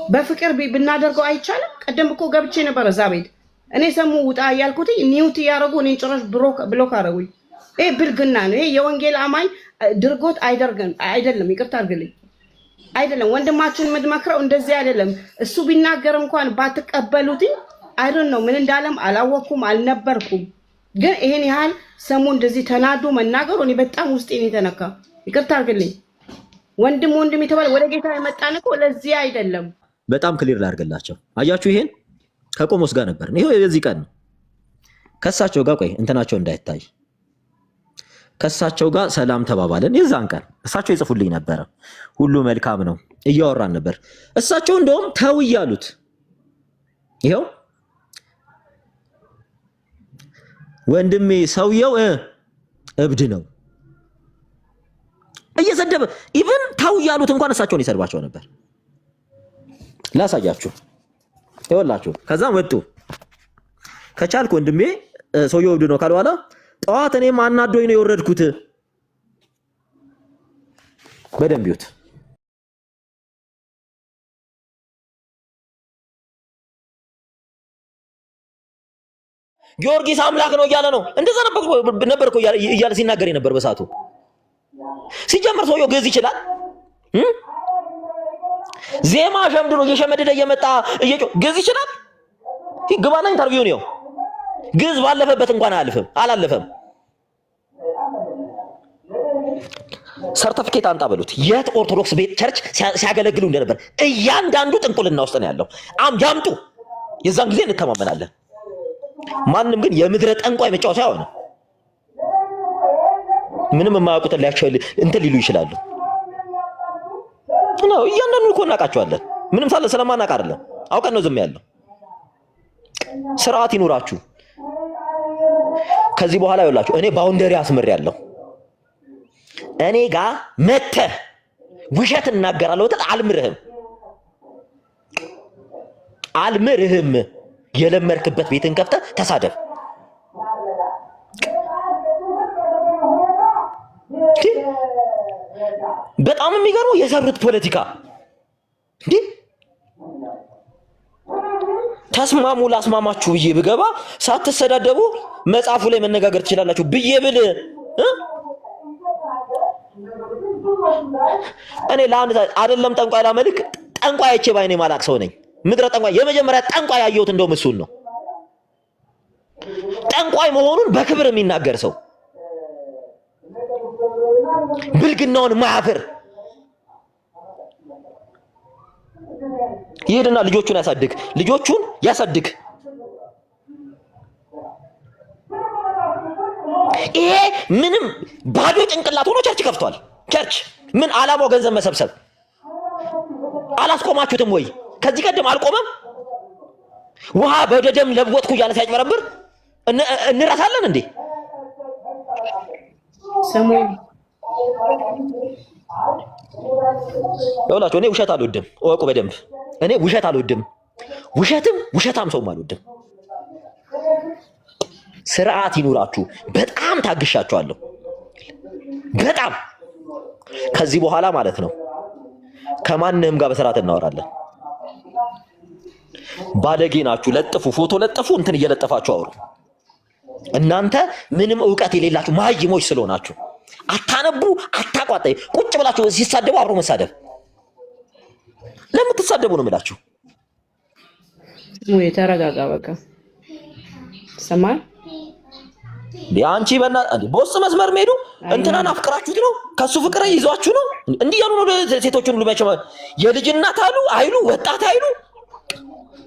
በፍቅር ብናደርገው አይቻልም? ቀደም እኮ ገብቼ ነበር እዛ ቤት እኔ ሰሙ ውጣ ያልኩት ኒውት ያረጉ እኔ ጭራሽ ብሎክ አረጉኝ። ይሄ ብልግና ነው። ይሄ የወንጌል አማኝ ድርጎት አይደለም። ይቅርታ አድርግልኝ። አይደለም ወንድማችን የምትመክረው እንደዚህ አይደለም። እሱ ቢናገር እንኳን ባትቀበሉትኝ አይደል ነው ምን እንዳለም አላወኩም አልነበርኩም። ግን ይሄን ያህል ሰሙ እንደዚህ ተናዶ መናገሩ እኔ በጣም ውስጤን የተነካ ይቅርታ አድርግልኝ። ወንድም የተባለ ወደ ጌታ የመጣን እኮ ለዚህ አይደለም። በጣም ክሊር ላድርግላቸው። አያችሁ ይሄን ከቆሞስ ጋር ነበር። ይሄው የዚህ ቀን ከሳቸው ጋር ቆይ እንትናቸው እንዳይታይ ከሳቸው ጋር ሰላም ተባባለን። የዛን ቀን እሳቸው ይጽፉልኝ ነበር። ሁሉ መልካም ነው እያወራን ነበር። እሳቸው እንደውም ተው እያሉት ይሄው ወንድሜ ሰውየው እብድ ነው እየሰደበ ኢቭን ተው እያሉት እንኳን እሳቸውን ይሰድባቸው ነበር። ላሳያችሁ ይወላችሁ። ከዛም ወጡ ከቻልክ ወንድሜ ሰውየው እብድ ነው ካልዋላ ጠዋት እኔም አናዶኝ ነው የወረድኩት። በደንብ ይዩት። ጊዮርጊስ አምላክ ነው እያለ ነው። እንደዛ ነበር እኮ እያለ ሲናገር ነበር በሰዓቱ። ሲጀምር ሰውየው ግዕዝ ይችላል። ዜማ ሸምድዶ እየሸመደደ እየመጣ ግዕዝ ይችላል። ግባና ኢንተርቪው ነው። ግዕዝ ባለፈበት እንኳን አላለፈም። ሰርቲፊኬት አንጣ በሉት። የት ኦርቶዶክስ ቤት ቸርች ሲያገለግሉ እንደነበር እያንዳንዱ ጥንቁልና ውስጥ ነው ያለው። ያምጡ። የዛን ጊዜ እንተማመናለን። ማንም ግን የምድረ ጠንቋይ መጫወቻ አይሆንም። ምንም የማያውቁትን ሊያቸው እንትን ሊሉ ይችላሉ። ነው እያንዳንዱ እኮ እናውቃቸዋለን። ምንም ሳለ ስለማናውቅ አይደለም፣ አውቀን ነው ዝም ያለው። ስርዓት ይኑራችሁ። ከዚህ በኋላ ይኸውላችሁ እኔ ባውንደሪ አስምሬያለሁ። እኔ ጋር መተህ ውሸት እናገራለሁ ወጣ አልምርህም። የለመርክበት ቤትን ከፍተህ ተሳደብ። በጣም የሚገርመው የሰሩት ፖለቲካ እንዴ! ተስማሙ ላስማማችሁ ብዬ ብገባ ሳትሰዳደቡ መጽሐፉ ላይ መነጋገር ትችላላችሁ ብዬ ብል እኔ ለአንድ አይደለም ጠንቋይ ላመልክ ጠንቋይ አይቼ ባይኔ ማላቅ ሰው ነኝ። ምድረ ጠንቋይ የመጀመሪያ ጠንቋይ ያየሁት እንደውም እሱን ነው። ጠንቋይ መሆኑን በክብር የሚናገር ሰው ብልግናውን ማያፍር ይሄድና ልጆቹን ያሳድግ። ይሄ ምንም ባዶ ጭንቅላት ሆኖ ቸርች ከፍቷል። ቸርች ምን ዓላማው ገንዘብ መሰብሰብ። አላስቆማችሁትም ወይ? ከዚህ ቀደም አልቆመም። ውሃ በደም ለወጥኩ እያለ ሲያጭበረብር እንረሳለን እንዴ? ሰሙን ይኸውላችሁ እኔ ውሸት አልወድም። እወቁ በደንብ። እኔ ውሸት አልወድም። ውሸታም ሰውም አልወድም። ስርዓት ይኑራችሁ። በጣም ታግሻችኋለሁ። በጣም ከዚህ በኋላ ማለት ነው ከማንንም ጋር በስርዓት እናወራለን። ባለጌ ናችሁ። ለጥፉ፣ ፎቶ ለጥፉ፣ እንትን እየለጠፋችሁ አውሩ። እናንተ ምንም ዕውቀት የሌላችሁ ማይሞች ስለሆናችሁ አታነቡ፣ አታቋጣይ። ቁጭ ብላችሁ ሲሳደቡ አብሮ መሳደብ ለምን ትሳደቡ ነው የምላችሁ። ወይ ተረጋጋ በቃ። ሰማይ አንቺ በውስጥ መስመር ሄዱ እንትናን አፍቅራችሁት ነው ከሱ ፍቅር ይዟችሁ ነው እንዲህ ያሉ ነው ሴቶችን ሁሉ መቼም የልጅ እናት አሉ አይሉ ወጣት አይሉ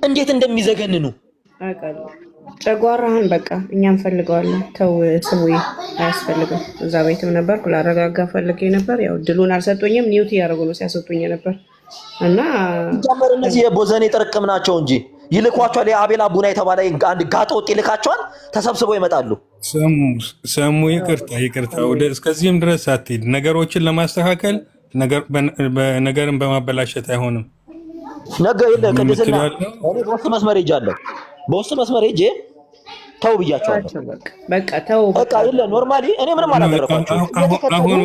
እንዴት እንደሚዘገንኑ አቃሉ። ጨጓራህን በቃ እኛም ፈልገዋለን። ተው ስሙይ አያስፈልግም። እዛ ቤትም ነበርኩ ላረጋጋ ፈልጌ ነበር። ያው ድሉን አልሰጡኝም። ኒውት ያደረጉ ነው ሲያሰጡኝ ነበር እና ጀመር። እነዚህ የቦዘኔ ጥርቅም ናቸው እንጂ ይልኳቸዋል። የአቤል አቡና የተባለ አንድ ጋጦ ወጥ ይልካቸዋል። ተሰብስበው ይመጣሉ። ሰሙ ይቅርታ ወደ እስከዚህም ድረስ አትሄድ። ነገሮችን ለማስተካከል ነገርን በማበላሸት አይሆንም። ነገር የለ ቅድስና እኔ በውስጥ መስመር ሄጃለሁ። በውስጥ መስመር ሄጄ ተው ብያቸዋለሁ። በቃ ተው በቃ የለ ኖርማሊ እኔ ምንም አላደረኳቸው። አሁን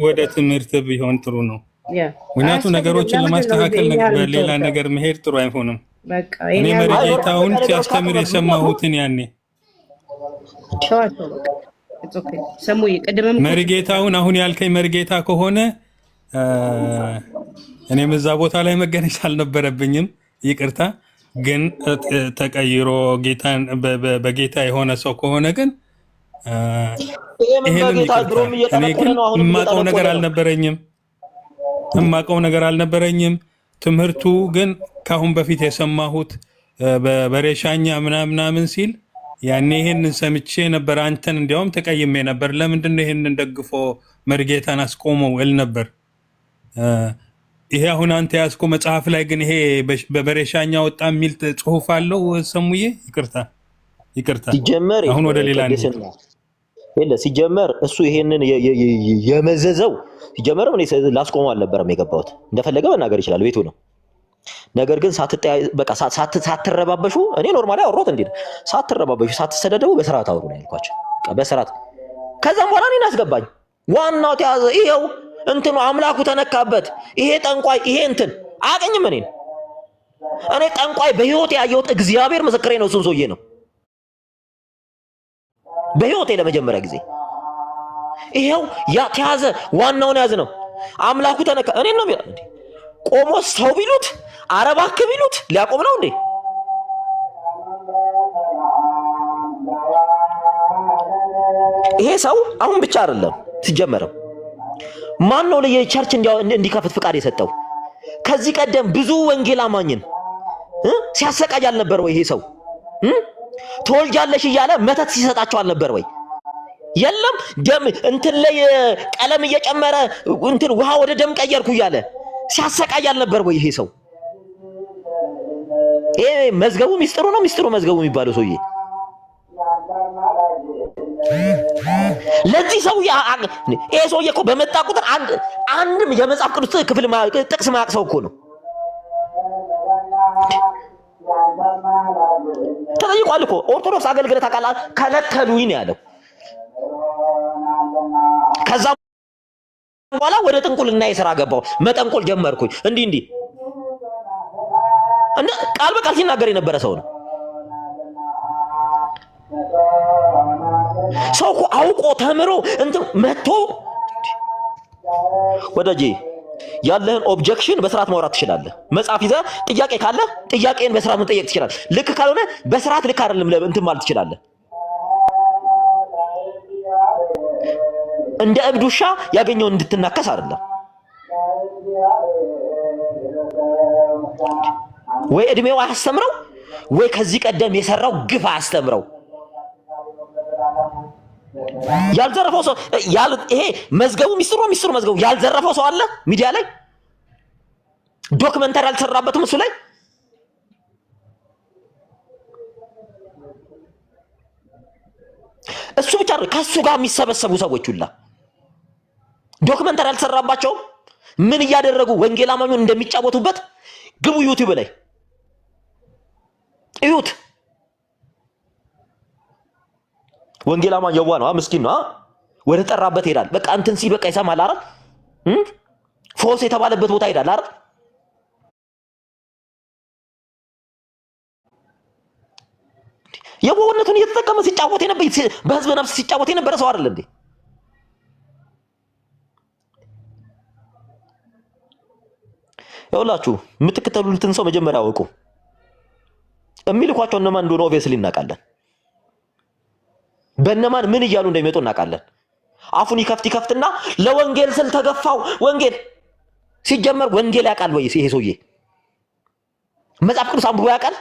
ወደ ትምህርት ቢሆን ጥሩ ነው። ምክንያቱም ነገሮችን ለማስተካከል በሌላ ነገር መሄድ ጥሩ አይሆንም። እኔ መሪጌታውን ሲያስተምር የሰማሁትን ያኔ መሪጌታውን አሁን ያልከኝ መሪጌታ ከሆነ እኔም እዛ ቦታ ላይ መገኘት አልነበረብኝም፣ ይቅርታ። ግን ተቀይሮ ጌታን በጌታ የሆነ ሰው ከሆነ ግን ይሄንን ይቅርታ። እኔ ግን የማውቀው ነገር አልነበረኝም። ትምህርቱ ግን ካሁን በፊት የሰማሁት በሬሻኛ ምናምን ሲል ያኔ ይሄንን ሰምቼ ነበር። አንተን እንዲያውም ተቀይሜ ነበር። ለምንድን ነው ይሄንን ደግፎ መርጌታን አስቆመው እል ነበር። ይሄ አሁን አንተ ያስቆ መጽሐፍ ላይ ግን ይሄ በበሬሻኛ ወጣ የሚል ጽሁፍ አለው። ሰሙዬ ይቅርታ ሲጀመር አሁን ወደ ሌላ ሲጀመር እሱ ይሄንን የመዘዘው ሲጀመር እኔ ላስቆመው አልነበረም የገባሁት። እንደፈለገ መናገር ይችላል፣ ቤቱ ነው። ነገር ግን ሳትረባበሹ እኔ ኖርማሊ አወራሁት እንዴ፣ ሳትረባበሹ ሳትሰደደቡ በስርዓት አውሩ ነው ያልኳቸው። በስርዓት ከዛም በኋላ እኔን አስገባኝ። ዋናው ተያዘ። ይሄው እንትኑ አምላኩ ተነካበት። ይሄ ጠንቋይ ይሄ እንትን አያቀኝም። እኔ ጠንቋይ በህይወት ያየሁት እግዚአብሔር ምስክሬ ነው። እሱን ሰውዬ ነው በህይወቴ ለመጀመሪያ ጊዜ። ይሄው ያ ተያዘ። ዋናውን ያዝ ነው አምላኩ ተነካ። እኔ ነው እንዴ ቆሞ ሰው ቢሉት አረባክ ቢሉት ሊያቆም ነው እንዴ? ይሄ ሰው አሁን ብቻ አይደለም ሲጀመረው ማን ነው ለየቸርች እንዲከፍት ፍቃድ የሰጠው? ከዚህ ቀደም ብዙ ወንጌል አማኝን ሲያሰቃይ አልነበር ወይ? ይሄ ሰው ተወልጃለሽ እያለ መተት ሲሰጣቸው አልነበር ወይ? የለም ደም እንትን ላይ ቀለም እየጨመረ እንትን ውሃ ወደ ደም ቀየርኩ እያለ ሲያሰቃይ አልነበር ወይ? ይሄ ሰው ይሄ መዝገቡ ሚስጥሩ ነው። ሚስጥሩ መዝገቡ የሚባለው ሰውዬ ለዚህ ሰው ይሄ ሰውዬ እኮ በመጣ ቁጥር አንድም የመጽሐፍ ቅዱስ ክፍል ጥቅስ ማያቅሰው እኮ ነው። ተጠይቋል እኮ ኦርቶዶክስ አገልግሎት አቃላ ከለከሉኝ ነው ያለው። ከዛ በኋላ ወደ ጥንቁልና የሥራ ገባው። መጠንቆል ጀመርኩኝ። እንዲህ እንደ ቃል በቃል ሲናገር የነበረ ሰው ነው። ሰው እኮ አውቆ ተምሮ እንትን መጥቶ ወዳጄ ያለህን ኦብጀክሽን በስርዓት ማውራት ትችላለህ። መጽሐፍ ይዘህ ጥያቄ ካለ ጥያቄን በስርዓት መጠየቅ ትችላለህ። ልክ ካልሆነ በስርዓት ልክ አይደለም እንትን ማለት ትችላለህ። እንደ እብድ ውሻ ያገኘውን እንድትናከስ አይደለም። ወይ እድሜው አያስተምረው ወይ ከዚህ ቀደም የሰራው ግፍ አያስተምረው። ያልዘረፈው ሰው ይሄ መዝገቡ ሚስጥሩ መዝገቡ ያልዘረፈው ሰው አለ ሚዲያ ላይ ዶክመንተሪ ያልተሰራበትም እሱ ላይ እሱ ብቻ ነው። ከሱ ጋር የሚሰበሰቡ ሰዎች ሁላ ዶክመንተሪ ያልተሰራባቸው ምን እያደረጉ ወንጌል አማኙን እንደሚጫወቱበት ግቡ ዩቲዩብ ላይ እዩት። ወንጌል አማኝ የዋ ነው፣ ምስኪን ነው። ወደ ጠራበት ይሄዳል። በቃ እንትን ሲል በቃ ይሰማል አይደል? ፎልስ የተባለበት ቦታ ይሄዳል አይደል? የዋህነቱን እየተጠቀመ ሲጫወት የነበረ በህዝብ ነፍስ ሲጫወት የነበረ ሰው አይደል እንዴ? ይኸውላችሁ የምትከተሉትን ሰው መጀመሪያ አውቁ። የሚልኳቸው እነማን እንደሆነ ኦብቪየስሊ እናውቃለን። በእነማን ምን እያሉ እንደሚመጡ እናውቃለን። አፉን ይከፍትና ለወንጌል ስል ተገፋው። ወንጌል ሲጀመር ወንጌል ያውቃል ወይ ይሄ ሰውዬ? መጽሐፍ ቅዱስ አንብቦ ያውቃል?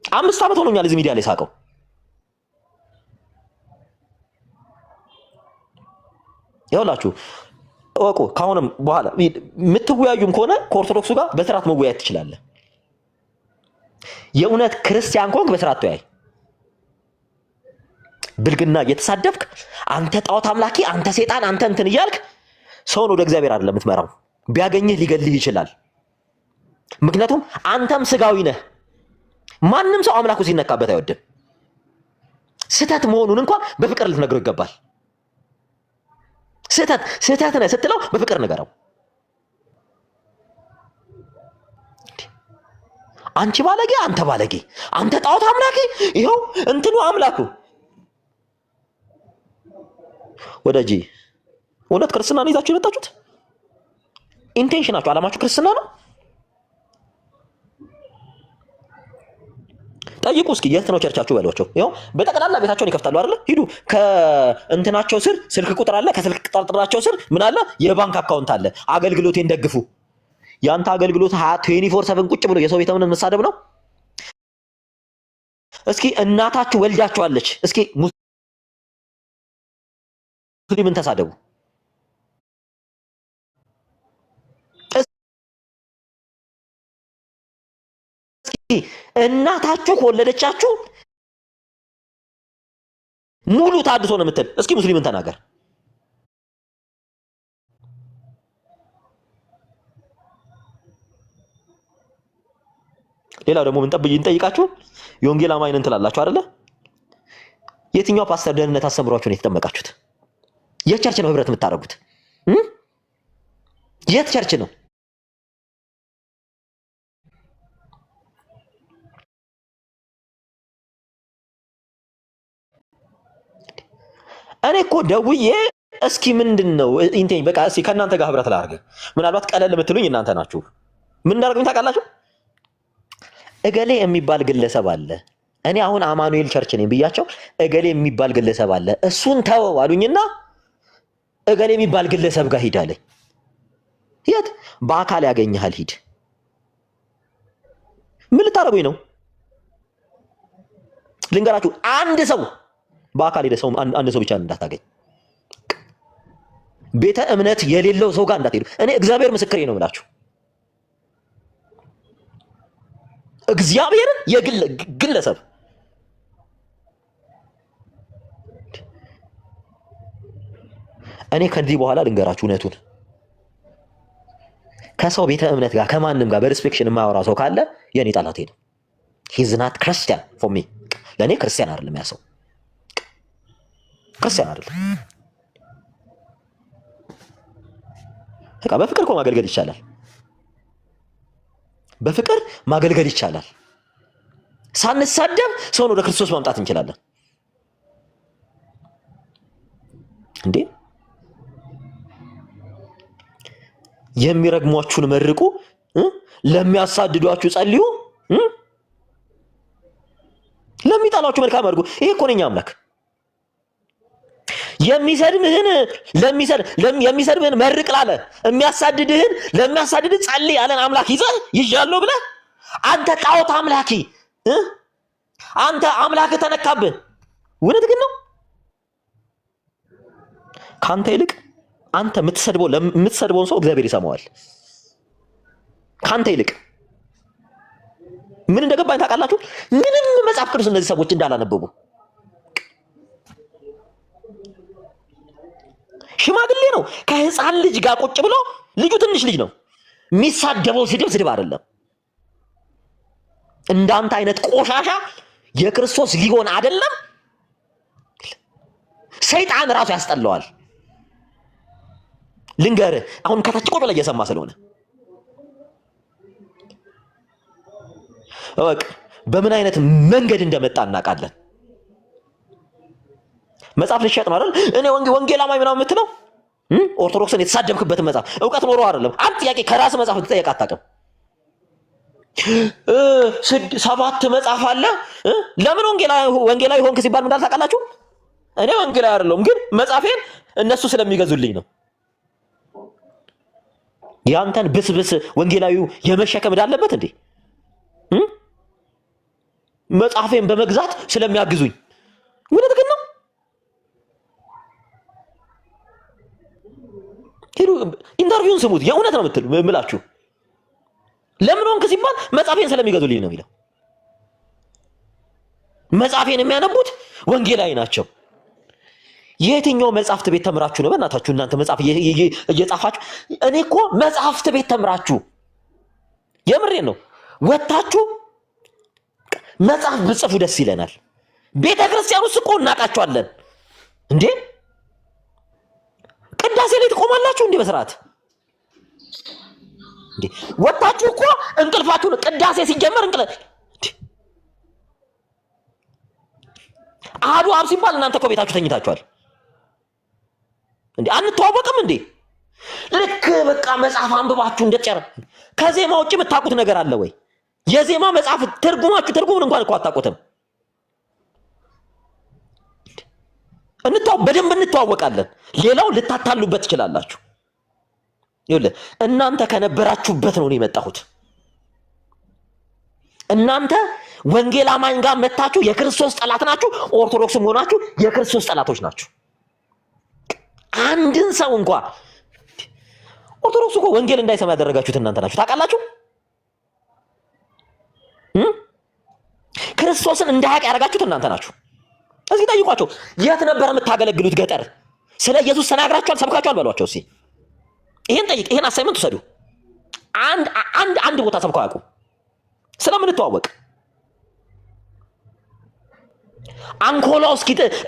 5 ዓመት ሆኖኛል እዚህ ሚዲያ ላይ ሳቀው። ይኸውላችሁ እወቁ። ካሁንም በኋላ የምትወያዩም ከሆነ ከኦርቶዶክሱ ጋር በስርዓት መወያየት ትችላለህ። የእውነት ክርስቲያን ከሆንክ በስርዓት ተወያይ። ብልግና እየተሳደብክ አንተ ጣዖት አምላኪ፣ አንተ ሴጣን፣ አንተ እንትን እያልክ ሰውን ወደ እግዚአብሔር አይደለም የምትመራው። ቢያገኝህ ሊገልህ ይችላል። ምክንያቱም አንተም ስጋዊ ነህ። ማንም ሰው አምላኩ ሲነካበት አይወድም። ስህተት መሆኑን እንኳን በፍቅር ልትነግረው ይገባል። ስህተት ነህ ስትለው በፍቅር ንገረው። አንቺ ባለጌ፣ አንተ ባለጌ፣ አንተ ጣዖት አምላኪ፣ ይኸው እንትኑ አምላኩ። ወዳጄ እውነት ክርስትና ነው ይዛችሁ የመጣችሁት? ኢንቴንሽናችሁ ዓላማችሁ ክርስትና ነው? ጠይቁ እስኪ የት ነው ቸርቻችሁ በሏቸው። ይኸው በጠቅላላ ቤታቸውን ይከፍታሉ አይደል? ሂዱ ከእንትናቸው ስር ስልክ ቁጥር አለ፣ ከስልክ ቁጥራቸው ስር ምን አለ? የባንክ አካውንት አለ። አገልግሎቴን ደግፉ። ያንተ አገልግሎት 24/7 ቁጭ ብሎ የሰው ቤተ እምነት መሳደብ ነው? እስኪ እናታችሁ ወልዳችኋለች፣ እስኪ ሙስሊምን ተሳደቡ። እስኪ እናታችሁ ከወለደቻችሁ ሙሉ ታድሶ ነው የምትል፣ እስኪ ሙስሊምን ተናገር። ሌላው ደግሞ ምን እንጠይቃችሁ? የወንጌል አማኝ ነን ትላላችሁ አይደለ? የትኛው ፓስተር ደህንነት አስተምሯችሁ ነው የተጠመቃችሁት? የት ቸርች ነው ህብረት የምታደርጉት? የት ቸርች ነው? እኔ እኮ ደውዬ እስኪ ምንድነው ኢንቴኝ በቃ እስኪ ከእናንተ ጋር ህብረት ላድርግ። ምናልባት ቀለል የምትሉኝ እናንተ ናችሁ። ምን እንዳደርጉኝ ታውቃላችሁ? እገሌ የሚባል ግለሰብ አለ። እኔ አሁን አማኑኤል ቸርች ነኝ ብያቸው እገሌ የሚባል ግለሰብ አለ፣ እሱን ተወው አሉኝና እገሌ የሚባል ግለሰብ ጋር ሂድ አለኝ። የት? በአካል ያገኘሃል፣ ሂድ። ምን ልታደርጉኝ ነው? ልንገራችሁ፣ አንድ ሰው በአካል ሄደ ሰው አንድ ሰው ብቻ እንዳታገኝ። ቤተ እምነት የሌለው ሰው ጋር እንዳትሄዱ። እኔ እግዚአብሔር ምስክሬ ነው የምላችሁ። እግዚአብሔርን ግለሰብ እኔ ከዚህ በኋላ ልንገራችሁ እውነቱን፣ ከሰው ቤተ እምነት ጋር ከማንም ጋር በሪስፔክሽን የማያወራ ሰው ካለ የኔ ጠላት ሄደ። ሂዝ ናት ክርስቲያን ፎር ሚ። ለእኔ ክርስቲያን አይደለም፣ ያ ሰው ክርስቲያን አይደለም። በቃ በፍቅር እኮ ማገልገል ይቻላል። በፍቅር ማገልገል ይቻላል። ሳንሳደብ ሰውን ወደ ክርስቶስ ማምጣት እንችላለን። እንዴ የሚረግሟችሁን መርቁ፣ ለሚያሳድዷችሁ ጸልዩ፣ ለሚጣሏችሁ መልካም አድርጉ። ይሄ እኮ ነው የኛ አምላክ። የሚሰድብህን መርቅ ላለ፣ የሚያሳድድህን ለሚያሳድድ ጸልይ ያለን አምላክ ይዣለሁ ብለህ አንተ ጣዖት አምላኪ፣ አንተ አምላክ ተነካብህ። እውነት ግን ነው ካንተ ይልቅ አንተ የምትሰድበውን ሰው እግዚአብሔር ይሰማዋል። ካንተ ይልቅ ምን እንደገባኝ ታውቃላችሁ? ምንም መጽሐፍ ቅዱስ እነዚህ ሰዎች እንዳላነበቡ ሽማግሌ ነው ከህፃን ልጅ ጋር ቁጭ ብሎ፣ ልጁ ትንሽ ልጅ ነው። የሚሳደበው ስድብ አይደለም። እንዳንተ አይነት ቆሻሻ የክርስቶስ ሊሆን አይደለም። ሰይጣን ራሱ ያስጠላዋል። ልንገርህ፣ አሁን ከታች ቆሎ ላይ እየሰማ ስለሆነ በቃ በምን አይነት መንገድ እንደመጣ እናውቃለን። መጽሐፍ ልሸጥ ነው አይደል? እኔ ወንጌላማኝ ምናምን የምትለው ኦርቶዶክስን የተሳደብክበትን መጽሐፍ እውቀት ኖሮ አይደለም። አንድ ጥያቄ ከራስ መጽሐፍ ልትጠየቅ አታውቅም። 7 መጽሐፍ አለ። ለምን ወንጌላዊ ሆንክ ሲባል ምን ታውቃላችሁ? እኔ ወንጌላዊ አይደለሁም፣ ግን መጽሐፌን እነሱ ስለሚገዙልኝ ነው። ያንተን ብስብስ ወንጌላዊው የመሸከም እንዳለበት እንዴ? መጽሐፌን በመግዛት ስለሚያግዙኝ። እውነት ግን ነው። ሄዱ ኢንተርቪውን ስሙት። የእውነት ነው የምላችሁ። ለምን ሆንክ ሲባል መጽሐፌን ስለሚገዙልኝ ነው የሚለው። መጽሐፌን የሚያነቡት ወንጌላዊ ናቸው። የትኛው መጽሐፍት ቤት ተምራችሁ ነው? በእናታችሁ እናንተ መጽሐፍ እየጻፋችሁ። እኔ እኮ መጽሐፍት ቤት ተምራችሁ፣ የምሬን ነው፣ ወጣችሁ መጽሐፍ ብጽፉ ደስ ይለናል። ቤተ ክርስቲያን ውስጥ እኮ እናውቃቸዋለን እንዴ። ቅዳሴ ላይ ትቆማላችሁ እንዴ? በስርዓት እንዴ ወጣችሁ እኮ እንቅልፋችሁን ቅዳሴ ሲጀመር አሐዱ አብ ሲባል እናንተ እኮ ቤታችሁ ተኝታችኋል እንዴ? አንተዋወቅም እንዴ? ልክ በቃ መጽሐፍ አንብባችሁ እንደጨረ ከዜማ ውጭ የምታውቁት ነገር አለ ወይ? የዜማ መጽሐፍ ትርጉሙን እንኳን እኮ አታውቁትም። በደንብ እንተዋወቃለን። ሌላው ልታታሉበት ትችላላችሁ። ይኸውልህ እናንተ ከነበራችሁበት ነው የመጣሁት። እናንተ ወንጌል አማኝ ጋር መታችሁ የክርስቶስ ጠላት ናችሁ። ኦርቶዶክስም ሆናችሁ የክርስቶስ ጠላቶች ናችሁ። አንድን ሰው እንኳን ኦርቶዶክስ እኮ ወንጌል እንዳይሰማ ያደረጋችሁት እናንተ ናችሁ። ታውቃላችሁ? ክርስቶስን እንዳያውቅ ያደረጋችሁት እናንተ ናችሁ። እስኪ ጠይቋቸው። የት ነበር የምታገለግሉት? ገጠር ስለ ኢየሱስ ተናግራችኋል፣ ሰብካችኋል በሏቸው። እስኪ ይሄን ጠይቅ። ይሄን አሳይመንት ውሰዱ። አንድ ቦታ ሰብከው አያውቁም። ስለምንተዋወቅ አንኮላው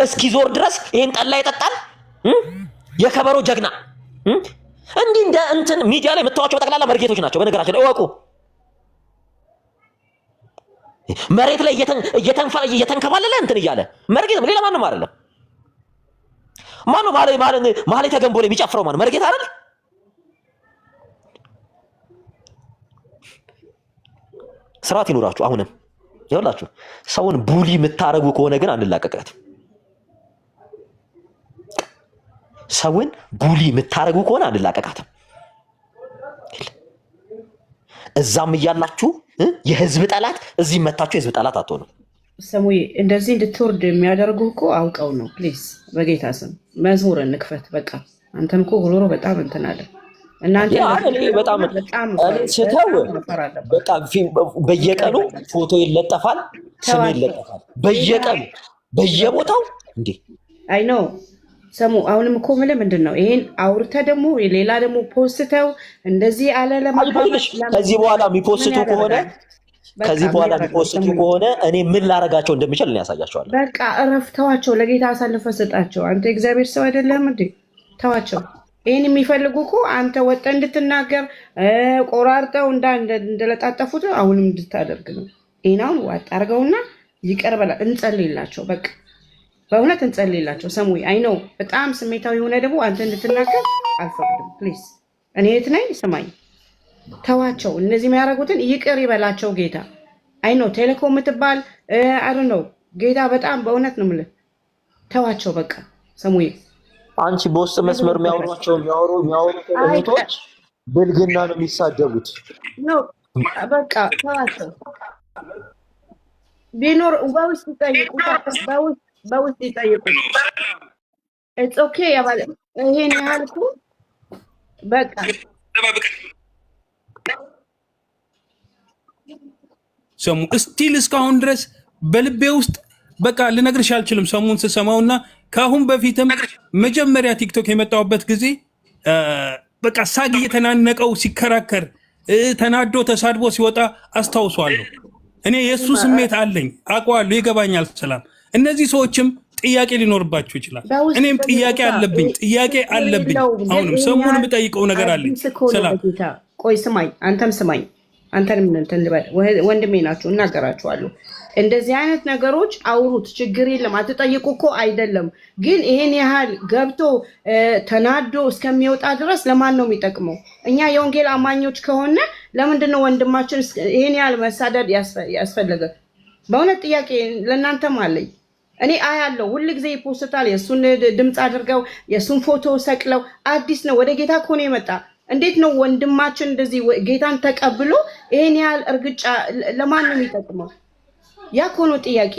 እስኪዞር ድረስ ይሄን ጠላ ይጠጣል። የከበሮ ጀግና እንዲህ እንደ እንትን ሚዲያ ላይ የምታዋቸው ጠቅላላ መርጌቶች ናቸው። በነገራችን ላይ እወቁ። መሬት ላይ እየተንከባለለ እንትን እያለ መርጌት ሌላ ማንም አይደለም። ማነው ማለ ተገንቦ ላይ የሚጨፍረው? ማነው? መርጌት አይደል? ስርዓት ይኖራችሁ። አሁንም ይኸውላችሁ ሰውን ቡሊ የምታረጉ ከሆነ ግን አንላቀቀት። ሰውን ቡሊ የምታረጉ ከሆነ አንላቀቃትም። እዛም እያላችሁ የህዝብ ጠላት እዚህ መታችሁ የህዝብ ጠላት አትሆኑ። ሰሙዬ እንደዚህ እንድትወርድ የሚያደርጉ እኮ አውቀው ነው። ፕሊዝ በጌታ ስም መዝሙር እንክፈት። በቃ አንተም እኮ ጉሮሮ በጣም እንትን አለ። እናንተ በጣም ስተው በቃ በየቀኑ ፎቶ ይለጠፋል፣ ስም ይለጠፋል በየቀኑ በየቦታው እንዴ። አይ ኖ ሰሙ አሁንም እኮ ምንድን ነው ይሄን አውርተህ ደግሞ ሌላ ደግሞ ፖስተው እንደዚህ አለ ለማባባሽ ከዚህ በኋላ የሚፖስቱ ከሆነ እኔ ምን ላረጋቸው እንደምችል እኔ ያሳያቸዋለሁ። በቃ እረፍተዋቸው፣ ለጌታ አሳልፈህ ስጣቸው። አንተ እግዚአብሔር ሰው አይደለም እንዴ? ተዋቸው። ይሄን የሚፈልጉ እኮ አንተ ወጣ እንድትናገር ቆራርጠው እንደለጣጠፉት አሁንም እንድታደርግ ነው። ይሄናውን ዋጥ አድርገውና ይቀር በላ እንጸልይላቸው። በቃ በእውነት እንጸልይላቸው። ሰሙይ አይ ነው በጣም ስሜታዊ የሆነ ደግሞ አንተ እንድትናገር አልፈቅድም። ፕሊዝ እኔ የት ነኝ? ስማኝ፣ ተዋቸው። እነዚህ የሚያደርጉትን ይቅር ይበላቸው ጌታ። አይ ነው ቴሌኮም የምትባል አይ ነው ጌታ በጣም በእውነት ነው የምልህ ተዋቸው። በቃ ሰሙይ አንቺ በውስጥ መስመር የሚያወሩት እህቶች ብልግና ነው የሚሳደቡት። ነው በቃ ተዋቸው። ቢኖር በውስጥ ይጠይቁ፣ በውስጥ ይጠይቁ። ኢትስ ኦኬ ያባለ ይሄን ያልኩ በቃ ሰሙ ስቲል እስካሁን ድረስ በልቤ ውስጥ በቃ ልነግርሽ አልችልም። ሰሙን ስሰማውና ካሁን በፊትም መጀመሪያ ቲክቶክ የመጣውበት ጊዜ በቃ ሳግ እየተናነቀው ሲከራከር ተናዶ ተሳድቦ ሲወጣ አስታውሷለሁ። እኔ የሱ ስሜት አለኝ፣ አውቀዋለሁ፣ ይገባኛል። ሰላም እነዚህ ሰዎችም ጥያቄ ሊኖርባቸው ይችላል። እኔም ጥያቄ አለብኝ። አሁንም ሰሙን የምጠይቀው ነገር አለኝ። ሰላም ቆይ ስማኝ፣ አንተም ስማኝ። አንተንም ወንድሜ ናችሁ፣ እናገራችኋለሁ። እንደዚህ አይነት ነገሮች አውሩት፣ ችግር የለም። አትጠይቁ እኮ አይደለም፣ ግን ይሄን ያህል ገብቶ ተናዶ እስከሚወጣ ድረስ ለማን ነው የሚጠቅመው? እኛ የወንጌል አማኞች ከሆነ ለምንድን ነው ወንድማችን ይሄን ያህል መሳደድ ያስፈለገ? በእውነት ጥያቄ ለእናንተም አለኝ። እኔ አያለው ሁል ጊዜ ይፖስታል። የእሱን ድምፅ አድርገው የእሱን ፎቶ ሰቅለው አዲስ ነው ወደ ጌታ እኮ ነው የመጣ። እንዴት ነው ወንድማችን እንደዚህ ጌታን ተቀብሎ ይሄን ያህል እርግጫ ለማን ነው የሚጠቅመው? ያ እኮ ነው ጥያቄ።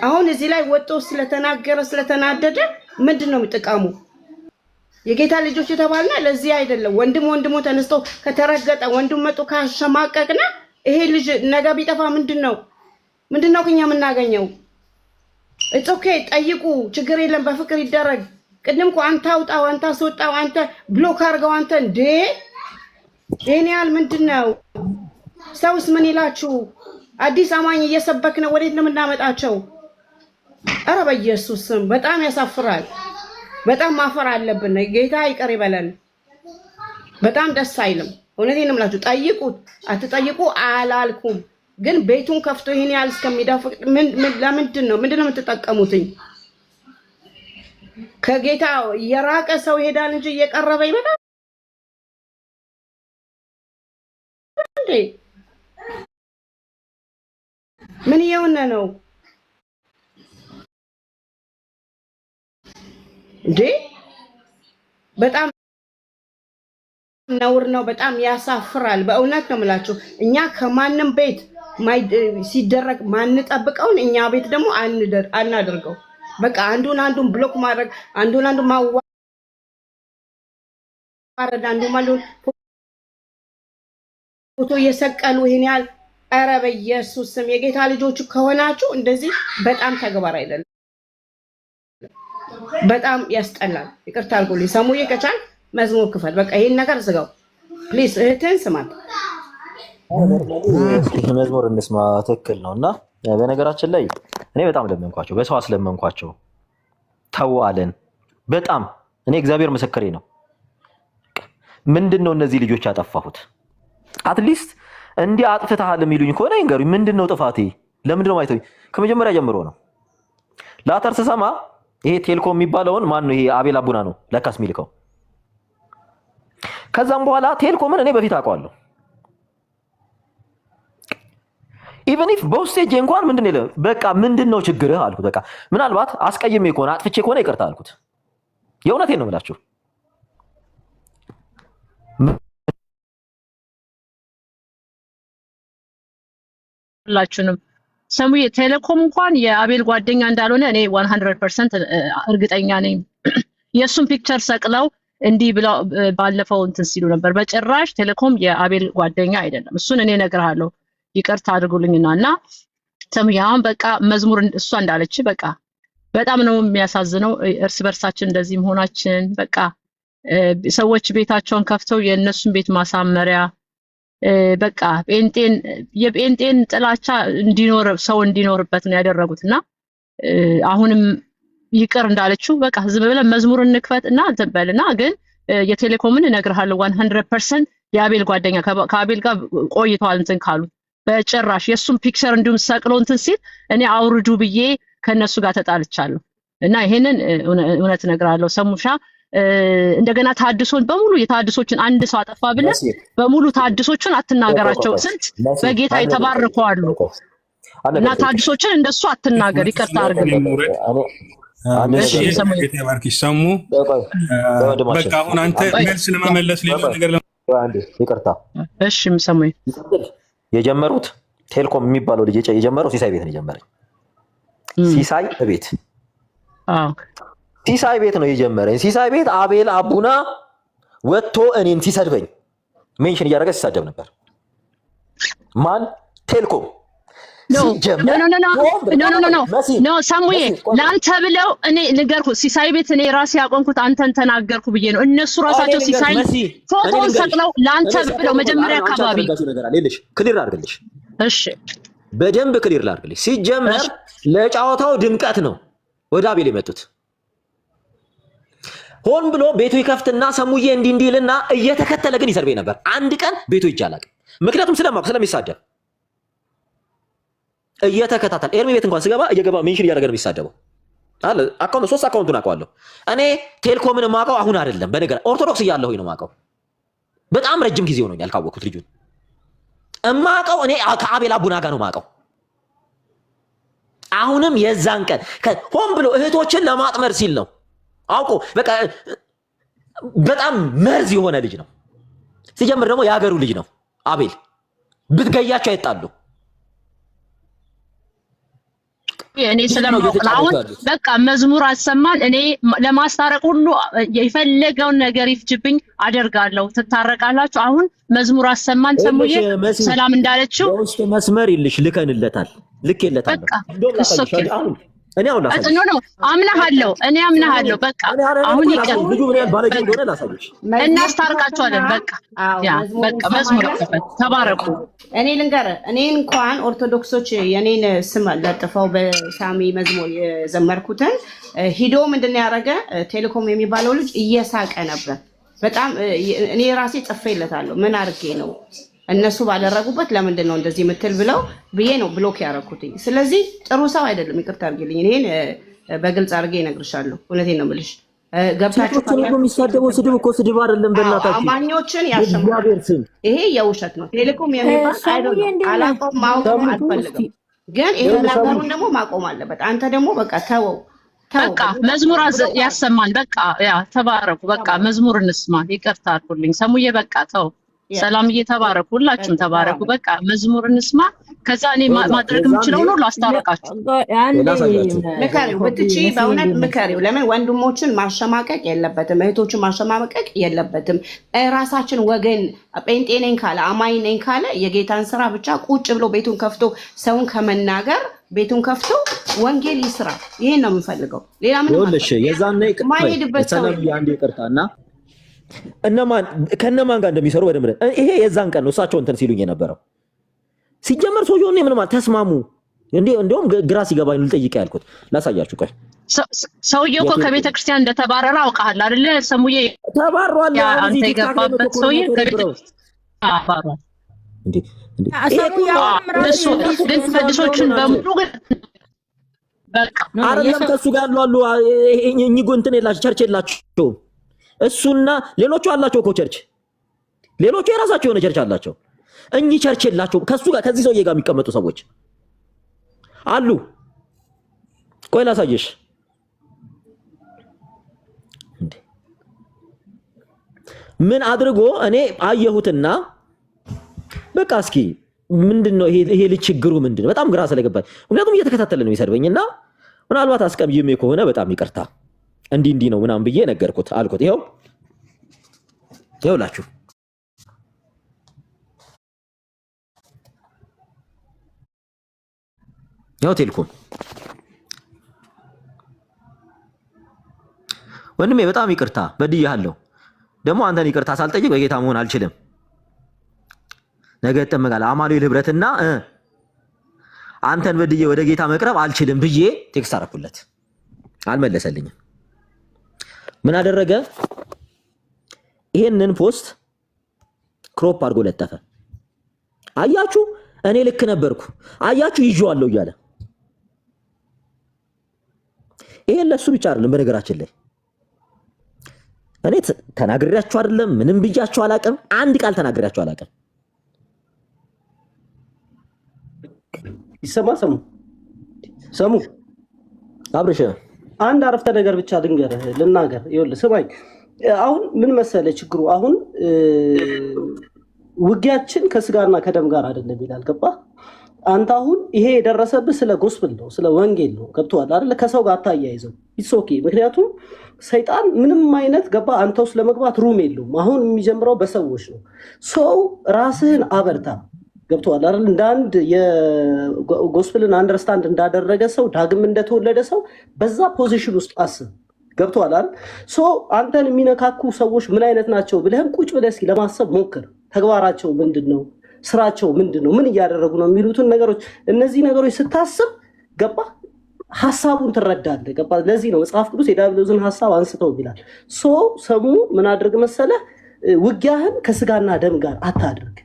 አሁን እዚህ ላይ ወጥቶ ስለተናገረ ስለተናደደ ምንድን ነው የሚጠቃሙ? የጌታ ልጆች የተባልና ለዚህ አይደለም። ወንድሞ ተነስቶ ከተረገጠ ወንድም መጡ ካሸማቀቅና ይሄ ልጅ ነገ ቢጠፋ ምንድነው ከኛ የምናገኘው? ኢትስ ኦኬ ጠይቁ፣ ችግር የለም፣ በፍቅር ይደረግ። ቅድም እኮ አንተ አውጣው፣ አንተ አስወጣው፣ አንተ ብሎክ አድርገው፣ አንተ እንዴ ይሄን ያህል ምንድነው? ሰውስ ምን ይላችሁ? አዲስ አማኝ እየሰበክ ነው፣ ወዴት ነው የምናመጣቸው? ኧረ በኢየሱስ ስም በጣም ያሳፍራል። በጣም ማፈር አለብን። ጌታ ይቅር ይበለን። በጣም ደስ አይልም። እውነቴን ነው የምላችሁ። ጠይቁት አትጠይቁ አላልኩም፣ ግን ቤቱን ከፍቶ ይሄን ያህል እስከሚዳፍቅ ለምንድን ነው የምትጠቀሙትኝ? ከጌታ የራቀ ሰው ይሄዳል እንጂ እየቀረበ ይመጣል እንዴ? ምን እየሆነ ነው እንዴ? በጣም ነውር ነው። በጣም ያሳፍራል። በእውነት ነው የምላችሁ። እኛ ከማንም ቤት ሲደረግ ማንጠብቀውን እኛ ቤት ደግሞ አናደርገው። በቃ አንዱን ብሎክ ማድረግ፣ አንዱን ማዋረድ፣ አንዱን ፎቶ እየሰቀሉ ይሄን ያህል። ኧረ በኢየሱስ ስም የጌታ ልጆች ከሆናችሁ እንደዚህ በጣም ተግባር አይደለም። በጣም ያስጠላል። ይቅርታ አድርጉልኝ። ሰሙዬ ከቻል መዝሙር ክፈል። በቃ ይሄን ነገር ዝጋው ፕሊዝ። እህትን ስማት። መዝሙር እንስማ። ትክክል ነው። እና በነገራችን ላይ እኔ በጣም ለመንኳቸው፣ በሰው አስለመንኳቸው። ተው አለን በጣም እኔ እግዚአብሔር ምስክሬ ነው። ምንድነው እነዚህ ልጆች ያጠፋሁት? አትሊስት እንዲህ አጥፍተሃል የሚሉኝ ከሆነ ይንገሩኝ። ምንድነው ጥፋቴ? ለምንድነው ማይተውኝ? ከመጀመሪያ ጀምሮ ነው። ላተር ስሰማ ይሄ ቴልኮም የሚባለውን ማን ነው? ይሄ አቤል አቡና ነው ለካስ የሚልከው። ከዛም በኋላ ቴልኮምን እኔ በፊት አውቀዋለሁ። ኢቨን ኢፍ በውስጤ እንኳን ምንድነው ይለ በቃ ምንድነው ችግርህ አልኩት። በቃ ምናልባት አስቀይሜ ከሆነ አጥፍቼ ከሆነ ይቅርታ አልኩት። የእውነቴን ነው የምላችሁ። ሁላችሁንም ሰሙዬ ቴሌኮም እንኳን የአቤል ጓደኛ እንዳልሆነ እኔ 100% እርግጠኛ ነኝ። የሱን ፒክቸር ሰቅለው እንዲህ ብለው ባለፈው እንትን ሲሉ ነበር። በጭራሽ ቴሌኮም የአቤል ጓደኛ አይደለም። እሱን እኔ እነግርሃለሁ። ይቅርታ አድርጉልኝና እና ሰሙዬ አሁን በቃ መዝሙር እሷ እንዳለች በቃ በጣም ነው የሚያሳዝነው። እርስ በርሳችን እንደዚህ መሆናችን በቃ ሰዎች ቤታቸውን ከፍተው የእነሱን ቤት ማሳመሪያ በቃ የጴንጤን ጥላቻ እንዲኖር ሰው እንዲኖርበት ነው ያደረጉትና አሁንም ይቅር እንዳለችው በቃ ዝም ብለን መዝሙር እንክፈትና እንበልና ግን የቴሌኮምን እነግርሃለሁ 100% የአቤል ጓደኛ ከአቤል ጋር ቆይተዋል እንትን ካሉ በጭራሽ የሱን ፒክቸር እንዲሁም ሰቅሎ እንትን ሲል እኔ አውርዱ ብዬ ከነሱ ጋር ተጣልቻለሁ እና ይሄንን እውነት እነግርሃለሁ ሰሙሻ። እንደገና ታድሶን በሙሉ የታድሶችን አንድ ሰው አጠፋ ብለህ በሙሉ ታድሶችን አትናገራቸው። ስንት በጌታ የተባረኩ አሉ እና ታድሶችን እንደሱ አትናገር። ይቅርታ አድርግልኝ። ሰሙ በቃ አሁን አንተ መልስ ለመመለስ ሌላ ነገር ይቅርታ። እሺ ሰሙኝ። የጀመሩት ቴልኮም የሚባለው ልጅ የጀመረው ሲሳይ ቤት ነው የጀመረኝ። ሲሳይ ቤት ሲሳይ ቤት ነው የጀመረኝ። ሲሳይ ቤት አቤል አቡና ወጥቶ እኔን ሲሰድበኝ ሜንሽን እያደረገ ሲሳደብ ነበር። ማን? ቴልኮም ኖ ሳሙዬ ለአንተ ብለው እኔ ንገርኩ። ሲሳይ ቤት እኔ ራሴ ያቆምኩት አንተን ተናገርኩ ብዬ ነው። እነሱ ራሳቸው ሲሳይ ፎቶን ሰቅለው ለአንተ ብለው መጀመሪያ አካባቢ ክሊር አድርግልሽ። እሺ በደንብ ክሊር ላድርግልሽ። ሲጀመር ለጫወታው ድምቀት ነው ወደ አቤል የመጡት። ሆን ብሎ ቤቱ ይከፍትና ሰሙዬ እንዲልና እየተከተለ ግን ይሰርበኝ ነበር። አንድ ቀን ቤቱ ይጃላል። ምክንያቱም ስለሚሳደብ እየተከታተል ኤርሚ ቤት እንኳን ስገባ እየገባ ሜንሽን እያደረገ ነው የሚሳደበው አለ። አካውንት 3 አካውንቱን አውቀዋለሁ እኔ። ቴልኮምን ማውቀው አሁን አይደለም፣ በነገር ኦርቶዶክስ እያለሁኝ ነው ማውቀው። በጣም ረጅም ጊዜ ሆኖኛል ካወቅኩት ልጁን እማውቀው እኔ ከአቤል አቡና ጋር ነው ማውቀው። አሁንም የዛን ቀን ሆን ብሎ እህቶችን ለማጥመር ሲል ነው አውቆ በቃ በጣም መርዝ የሆነ ልጅ ነው። ሲጀምር ደግሞ የሀገሩ ልጅ ነው አቤል። ብትገያቸው አይጣሉ። እኔ ስለማውቅ አሁን በቃ መዝሙር አሰማን። እኔ ለማስታረቅ ሁሉ የፈለገውን ነገር ይፍጅብኝ አደርጋለሁ። ትታረቃላችሁ። አሁን መዝሙር አሰማን። ሰሙዬ ሰላም እንዳለችው በውስጥ መስመር ይልሽ ልከንለታል። ልክ ይለታል። በቃ እኔ አሁን ላሳይሽ ኖ አምናለሁ፣ እኔ አምናለሁ። በቃ አሁን ይቀር ልጁ ምን ያህል ባለጌ እንደሆነ ላሳይሽ። እናስታርቃቸዋለን። በቃ ያ በቃ መዝሙር ተባረኩ። እኔ ልንገርህ፣ እኔ እንኳን ኦርቶዶክሶች የኔን ስም ለጥፈው በሳሚ መዝሙር የዘመርኩትን ሂዶ ምንድነው ያደረገ ቴሌኮም የሚባለው ልጅ እየሳቀ ነበር በጣም። እኔ ራሴ ጽፌለታለሁ ምን አድርጌ ነው እነሱ ባደረጉበት ለምንድን ነው እንደዚህ የምትል ብለው ብዬ ነው ብሎክ ያደረኩትኝ። ስለዚህ ጥሩ ሰው አይደለም፣ ይቅርታ አድርጊልኝ። እኔን በግልጽ አድርጌ እነግርሻለሁ። እውነቴን ነው የምልሽ። ገብታችሁ የሚሳደበው ስድብ እኮ ስድብ አይደለም። በእናታችሁ አማኞችን ያሸማል። ይሄ የውሸት ነው። ቴሌኮም የሚባል አይደለም። አላውቀውም፣ ማወቅም አልፈልግም። ግን ይሄ ነገሩን ደግሞ ማቆም አለበት። አንተ ደግሞ በቃ ተወው። በቃ መዝሙር ያሰማን። በቃ ያ ተባረኩ። በቃ መዝሙር እንስማ። ይቅርታ አድርጉልኝ ሰሙዬ። በቃ ተው። ሰላም እየተባረኩ ሁላችሁም ተባረኩ። በቃ መዝሙር እንስማ። ከዛ እኔ ማድረግ የምችለው ነው ላስታርቃችሁ። ምከሪው ብትቺ በእውነት ምከሪው። ለምን ወንድሞችን ማሸማቀቅ የለበትም፣ እህቶችን ማሸማቀቅ የለበትም። ራሳችን ወገን ጴንጤ ነኝ ካለ አማኝ ነኝ ካለ የጌታን ስራ ብቻ ቁጭ ብሎ ቤቱን ከፍቶ ሰውን ከመናገር ቤቱን ከፍቶ ወንጌል ይስራ። ይሄን ነው የምፈልገው። ሌላ ምን ይኸውልሽ የዛኔ ማይሄድበት ሰው አንዴ ይቅርታና ከነማን ጋር እንደሚሰሩ በደምብ ይሄ የዛን ቀን ነው እሳቸው እንትን ሲሉኝ የነበረው። ሲጀመር ሰውየው ነው ምንም ተስማሙ እንዴ? እንደውም ግራ ሲገባኝ ልጠይቅ ያልኩት ላሳያችሁ። ቆይ ሰውየው እኮ ከቤተ ክርስቲያን እንደተባረረ አውቃለሁ አይደለ? ሰሙዬ ተባሯል። አንተ የገባበት ሰውዬ ከቤተ ክርስቲያን እንዴ እሱ ግን ፈድሶችን በሙሉ ግን በቃ አይደለም ከሱ ጋር ያሉ እኚህ እንትን የላቸው ቸርች የላቸው እሱና ሌሎቹ አላቸው እኮ ቸርች፣ ሌሎቹ የራሳቸው የሆነ ቸርች አላቸው። እኚህ ቸርች የላቸው ከሱ ጋር ከዚህ ሰውዬ ጋር የሚቀመጡ ሰዎች አሉ። ቆይ ላሳየሽ። ምን አድርጎ እኔ አየሁትና በቃ እስኪ ምንድነው ይሄ ልጅ ችግሩ ምንድነው? በጣም ግራ ስለገባኝ፣ ምክንያቱም እየተከታተለ ነው የሚሰድበኝና ምናልባት አስቀምዬ ከሆነ በጣም ይቅርታ እንዲህ ነው ምናምን ብዬ ነገርኩት አልኩት። ይኸውላችሁ ቴሌኮም ወንድሜ በጣም ይቅርታ በድያለሁ። ደግሞ አንተን ይቅርታ ሳልጠይቅ በጌታ መሆን አልችልም። ነገ ተመጋለ አማኑኤል ህብረትና አንተን በድዬ ወደ ጌታ መቅረብ አልችልም ብዬ ቴክስት አደረኩለት። አልመለሰልኝም። ምን አደረገ? ይሄንን ፖስት ክሮፕ አድርጎ ለጠፈ። አያችሁ እኔ ልክ ነበርኩ፣ አያችሁ ይዤዋለሁ እያለ። ይሄን ለሱ ብቻ አይደለም፣ በነገራችን ላይ እኔ ተናግሬያችሁ አይደለም፣ ምንም ብያችሁ አላውቅም፣ አንድ ቃል ተናግሬያችሁ አላውቅም። ይሰማ ሰሙ አብርሽ አንድ አረፍተ ነገር ብቻ ልናገር። ይኸውልህ ስማኝ፣ አሁን ምን መሰለ ችግሩ፣ አሁን ውጊያችን ከስጋና ከደም ጋር አይደለም ይላል። ገባህ? አንተ አሁን ይሄ የደረሰብህ ስለ ጎስፕል ነው፣ ስለ ወንጌል ነው። ገብቶሃል አይደለ? ከሰው ጋር አታያይዘው። ኢትስ ኦኬ። ምክንያቱም ሰይጣን ምንም አይነት ገባህ አንተ ውስጥ ለመግባት ሩም የለውም። አሁን የሚጀምረው በሰዎች ነው። ሰው ራስህን አበርታ። ገብቶሃል አይደል? እንደ አንድ የጎስፕልን አንደርስታንድ እንዳደረገ ሰው ዳግም እንደተወለደ ሰው በዛ ፖዚሽን ውስጥ አስብ። ገብቶሃል አይደል? ሶ አንተን የሚነካኩ ሰዎች ምን አይነት ናቸው ብለህም ቁጭ ብለህ እስኪ ለማሰብ ሞክር። ተግባራቸው ምንድነው? ስራቸው ምንድነው? ምን እያደረጉ ነው? የሚሉትን ነገሮች እነዚህ ነገሮች ስታስብ ገባ ሐሳቡን ትረዳለህ። ገባ? ለዚህ ነው መጽሐፍ ቅዱስ የዲያብሎስን ሐሳብ አንስተው ይላል። ሶ ሰሙ ምን አድርግ መሰለህ? ውጊያህን ከስጋና ደም ጋር አታድርግ።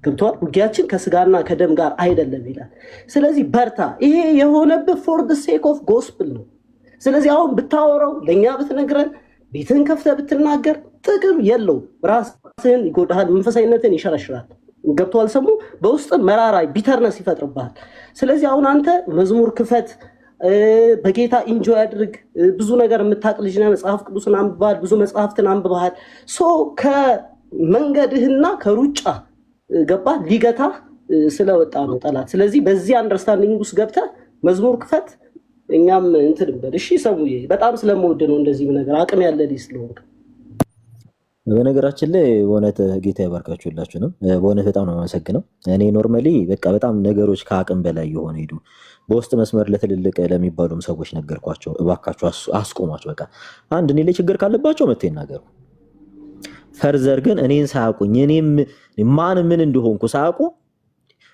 ገብቷል? ውጊያችን ከስጋና ከደም ጋር አይደለም ይላል። ስለዚህ በርታ። ይሄ የሆነብህ ፎር ዘ ሴክ ኦፍ ጎስፕል ነው። ስለዚህ አሁን ብታወራው ለእኛ ብትነግረን ቤትህን ከፍተህ ብትናገር ጥቅም የለውም። ራስህን ይጎዳሃል፣ መንፈሳዊነትን ይሸረሽራል። ገብቷል? ሰሙ በውስጥ መራራ ቢተርነስ ይፈጥርብሃል። ስለዚህ አሁን አንተ መዝሙር ክፈት፣ በጌታ ኢንጆይ አድርግ። ብዙ ነገር የምታውቅ ልጅ ነህ። መጽሐፍ ቅዱስን አንብበሃል፣ ብዙ መጽሐፍትን አንብበሃል። ሶ ከመንገድህና ከሩጫ ገባ ሊገታ ስለወጣ ነው ጠላት። ስለዚህ በዚህ አንደርስታንዲንግ ውስጥ ገብተህ መዝሙር ክፈት፣ እኛም እንትን በል። እሺ ሰሙዬ፣ በጣም ስለምወድ ነው እንደዚህ ነገር አቅም ያለ ልጅ ስለሆንክ። በነገራችን ላይ በእውነት ጌታ ይባርካችሁላችሁንም በእውነት በጣም ነው የማመሰግነው። እኔ ኖርማሊ በቃ በጣም ነገሮች ከአቅም በላይ የሆነ ሄዱ። በውስጥ መስመር ለትልልቅ ለሚባሉም ሰዎች ነገርኳቸው፣ እባካችሁ አስቆሟቸው። በቃ አንድ እኔ ላይ ችግር ካለባቸው መጥተው ይናገሩ። ፈርዘር ግን እኔን ሳያውቁኝ እኔም ማን ምን እንደሆንኩ ሳያውቁ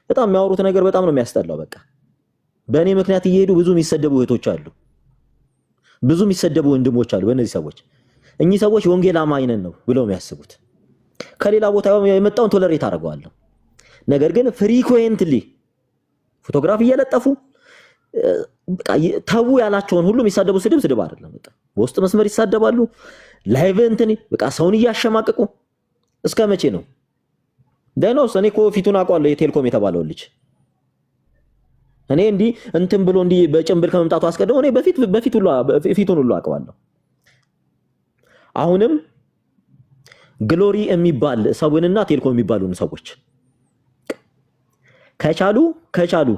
በጣም የሚያወሩት ነገር በጣም ነው የሚያስጠላው። በቃ በእኔ ምክንያት እየሄዱ ብዙ የሚሰደቡ እህቶች አሉ፣ ብዙ የሚሰደቡ ወንድሞች አሉ። በእነዚህ ሰዎች እኚህ ሰዎች ወንጌል አማኝ ነን ነው ብለው የሚያስቡት። ከሌላ ቦታ የመጣውን ቶለሬት አደርገዋለሁ። ነገር ግን ፍሪኩዌንትሊ ፎቶግራፍ እየለጠፉ ተው ያላቸውን ሁሉ የሚሳደቡ ስድብ አይደለም። በቃ በውስጥ መስመር ይሳደባሉ። ላይቭ እንትን በቃ ሰውን እያሸማቀቁ እስከ መቼ ነው? ዳይኖስ እኔ እኮ ፊቱን አውቀዋለሁ። የቴልኮም የተባለው ልጅ እኔ እንዲህ እንትን ብሎ እንዲህ በጭንብል ከመምጣቱ አስቀድሞ እኔ ፊቱን ሁሉ አውቀዋለሁ። አሁንም ግሎሪ የሚባል ሰውንና ቴልኮም የሚባሉን ሰዎች ከቻሉ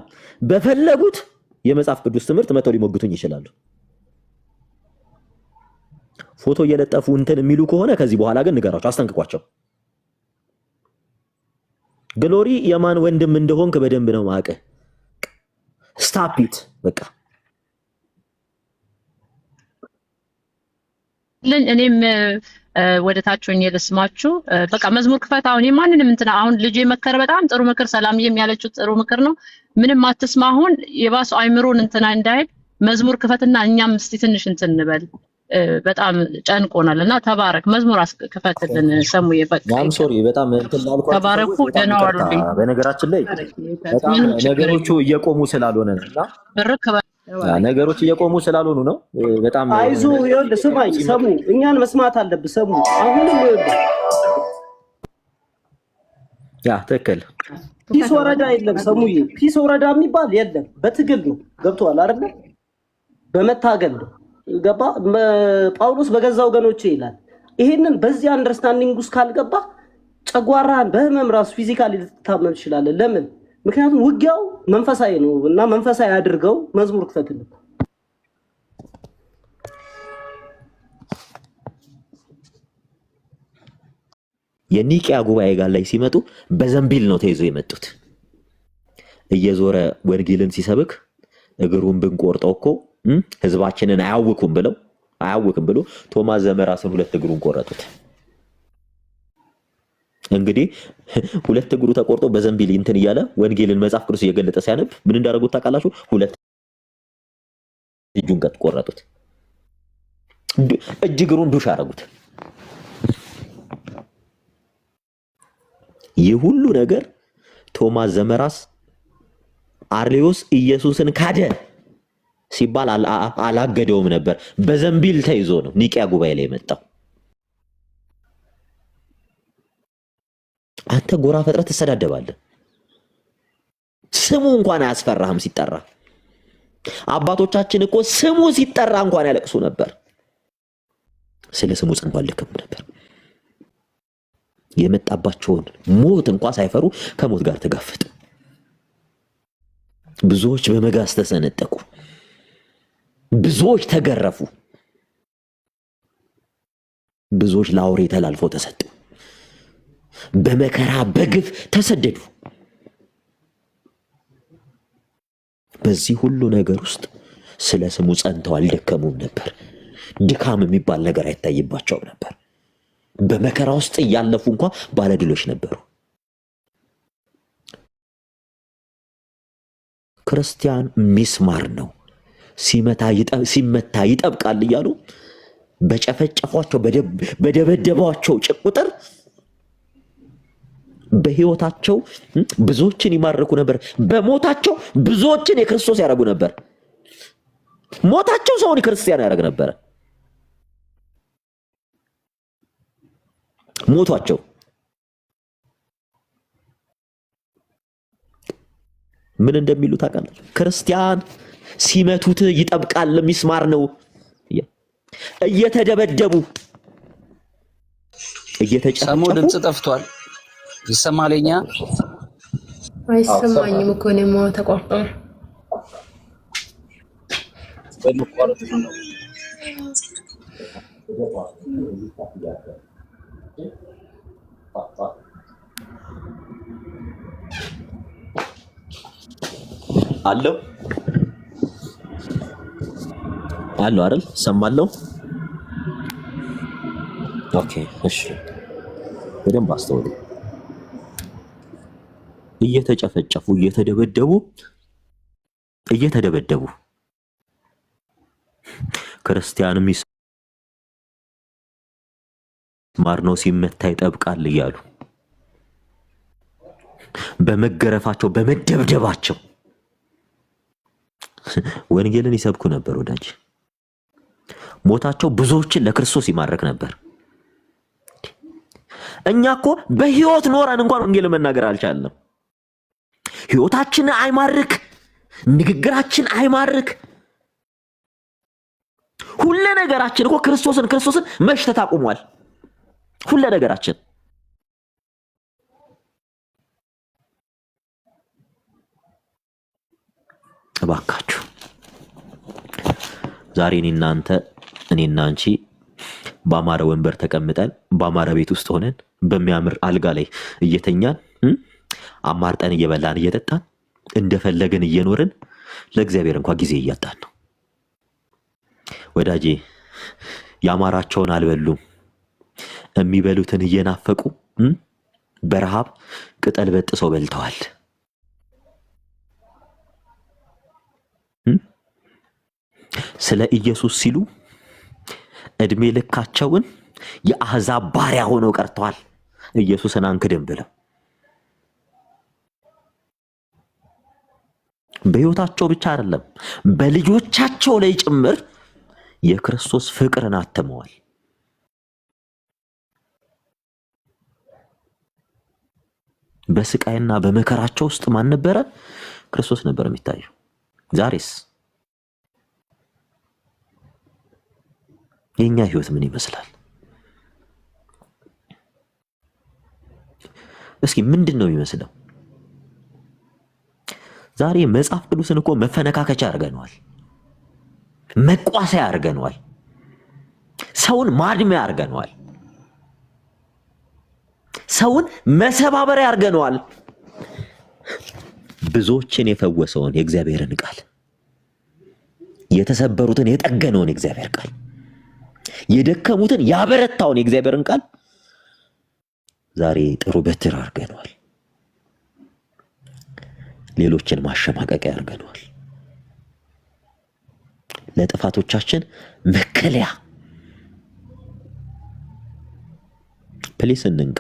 በፈለጉት የመጽሐፍ ቅዱስ ትምህርት መተው ሊሞግቱኝ ይችላሉ። ፎቶ እየለጠፉ እንትን የሚሉ ከሆነ ከዚህ በኋላ ግን ንገራቸው፣ አስጠንቅቋቸው። ግሎሪ የማን ወንድም እንደሆንክ በደንብ ነው ማቀ። ስታፒት በቃ እኔም ወደ ታች ሆኜ ልስማችሁ። በቃ መዝሙር ክፈት። አሁን የማንንም እንትና አሁን ልጅ የመከረ በጣም ጥሩ ምክር፣ ሰላምዬም ያለችው ጥሩ ምክር ነው። ምንም አትስማ። አሁን የባሱ አይምሮን እንትና እንዳይል መዝሙር ክፈትና እኛም እስቲ ትንሽ እንትን እንበል። በጣም ጨንቆናል እና ተባረክ። መዝሙር ክፈትልን ሰሙዬ። በቃ አም ሶሪ በጣም እንትን ላልኳችሁ ተባረኩ። ደህና ዋሉልኝ። በነገራችን ላይ በጣም ነገሮቹ እየቆሙ ስላልሆነ ነውና ነገሮች እየቆሙ ስላልሆኑ ነው። በጣም አይዞ ይኸውልህ፣ ስማኝ ሰሙ፣ እኛን መስማት አለብህ ሰሙ። አሁንም ይኸውልህ ትክክል። ፒስ ወረዳ የለም ሰሙዬ፣ ፒስ ወረዳ የሚባል የለም። በትግል ነው። ገብቶሃል አይደለ? በመታገል ነው። ገባ? ጳውሎስ በገዛ ወገኖቼ ይላል። ይሄንን በዚህ አንደርስታንዲንግ ውስጥ ካልገባ ጨጓራህን በህመም ራሱ ፊዚካሊ ልትታመም ትችላለህ። ለምን? ምክንያቱም ውጊያው መንፈሳዊ ነው እና መንፈሳዊ አድርገው መዝሙር ክፈትልን። የኒቂያ ጉባኤ ጋር ላይ ሲመጡ በዘንቢል ነው ተይዞ የመጡት። እየዞረ ወንጌልን ሲሰብክ እግሩን ብንቆርጠው እኮ ህዝባችንን አያውኩም ብሎ ቶማስ ዘመራስን ሁለት እግሩን ቆረጡት። እንግዲህ ሁለት እግሩ ተቆርጦ በዘንቢል እንትን እያለ ወንጌልን መጽሐፍ ቅዱስ እየገለጠ ሲያነብ ምን እንዳደረጉት ታውቃላችሁ? ሁለት እጁን ቆረጡት። እጅ እግሩን ዱሽ አደረጉት። ይህ ሁሉ ነገር ቶማስ ዘመራስ አርሌዎስ ኢየሱስን ካደ ሲባል አላገደውም ነበር። በዘንቢል ተይዞ ነው ኒቂያ ጉባኤ ላይ የመጣው። አንተ ጎራ ፈጥረህ ትሰዳደባለህ። ስሙ እንኳን አያስፈራህም ሲጠራ። አባቶቻችን እኮ ስሙ ሲጠራ እንኳን ያለቅሱ ነበር። ስለ ስሙ ጽንቶ አልደከሙ ነበር። የመጣባቸውን ሞት እንኳን ሳይፈሩ ከሞት ጋር ተጋፈጡ። ብዙዎች በመጋዝ ተሰነጠቁ። ብዙዎች ተገረፉ። ብዙዎች ለአውሬ ተላልፈው ተሰጡ። በመከራ በግፍ ተሰደዱ። በዚህ ሁሉ ነገር ውስጥ ስለ ስሙ ጸንተው አልደከሙም ነበር። ድካም የሚባል ነገር አይታይባቸውም ነበር። በመከራ ውስጥ እያለፉ እንኳን ባለድሎች ነበሩ። ክርስቲያን ሚስማር ነው፣ ሲመታ ይጠብቃል እያሉ በጨፈጨፏቸው በደበደቧቸው ቁጥር በህይወታቸው ብዙዎችን ይማርኩ ነበር። በሞታቸው ብዙዎችን የክርስቶስ ያደርጉ ነበር። ሞታቸው ሰውን ክርስቲያን ያደርግ ነበር። ሞቷቸው ምን እንደሚሉ ታውቃላችሁ? ክርስቲያን ሲመቱት ይጠብቃል፣ ሚስማር ነው። እየተደበደቡ እየተጨፈጨፉ ሰሙ ድምጽ ጠፍቷል። ይሰማልኛ? አይሰማኝም እኮ እኔማ ተቋርጧል። አለው አለው አይደል? ሰማለው። ኦኬ እሺ፣ በደንብ አስተውሉ። እየተጨፈጨፉ እየተደበደቡ ክርስቲያንም ሚስማር ነው ሲመታ ይጠብቃል እያሉ በመገረፋቸው በመደብደባቸው ወንጌልን ይሰብኩ ነበር። ወዳጅ ሞታቸው ብዙዎችን ለክርስቶስ ይማርክ ነበር። እኛ እኮ በህይወት ኖረን እንኳን ወንጌልን መናገር አልቻልንም። ህይወታችን አይማርክ፣ ንግግራችን አይማርክ፣ ሁሉ ነገራችን እኮ ክርስቶስን መሽተት አቁሟል። ሁሉ ነገራችን እባካችሁ ዛሬ እኔና አንቺ በአማረ ወንበር ተቀምጠን በአማረ ቤት ውስጥ ሆነን በሚያምር አልጋ ላይ እየተኛን አማርጠን እየበላን እየጠጣን እንደፈለገን እየኖርን ለእግዚአብሔር እንኳን ጊዜ እያጣን ነው። ወዳጄ ያማራቸውን አልበሉም፣ የሚበሉትን እየናፈቁ በረሃብ ቅጠል በጥሰው በልተዋል። ስለ ኢየሱስ ሲሉ እድሜ ልካቸውን የአሕዛብ ባሪያ ሆነው ቀርተዋል። ኢየሱስን አንክድም ብለው በሕይወታቸው ብቻ አይደለም በልጆቻቸው ላይ ጭምር የክርስቶስ ፍቅርን አትመዋል። በስቃይና በመከራቸው ውስጥ ማን ነበረ? ክርስቶስ ነበር የሚታየው። ዛሬስ የኛ ህይወት ምን ይመስላል? እስኪ ምንድን ነው የሚመስለው? ዛሬ መጽሐፍ ቅዱስን እኮ መፈነካከቻ አድርገነዋል፣ መቋሰያ አድርገነዋል፣ ሰውን ማድሚያ አድርገነዋል፣ ሰውን መሰባበሪያ አድርገነዋል። ብዙዎችን የፈወሰውን የእግዚአብሔርን ቃል፣ የተሰበሩትን የጠገነውን የእግዚአብሔር ቃል፣ የደከሙትን ያበረታውን የእግዚአብሔርን ቃል ዛሬ ጥሩ በትር አድርገነዋል። ሌሎችን ማሸማቀቂያ አድርገነዋል። ለጥፋቶቻችን መከለያ። ፕሊስ እንንቃ።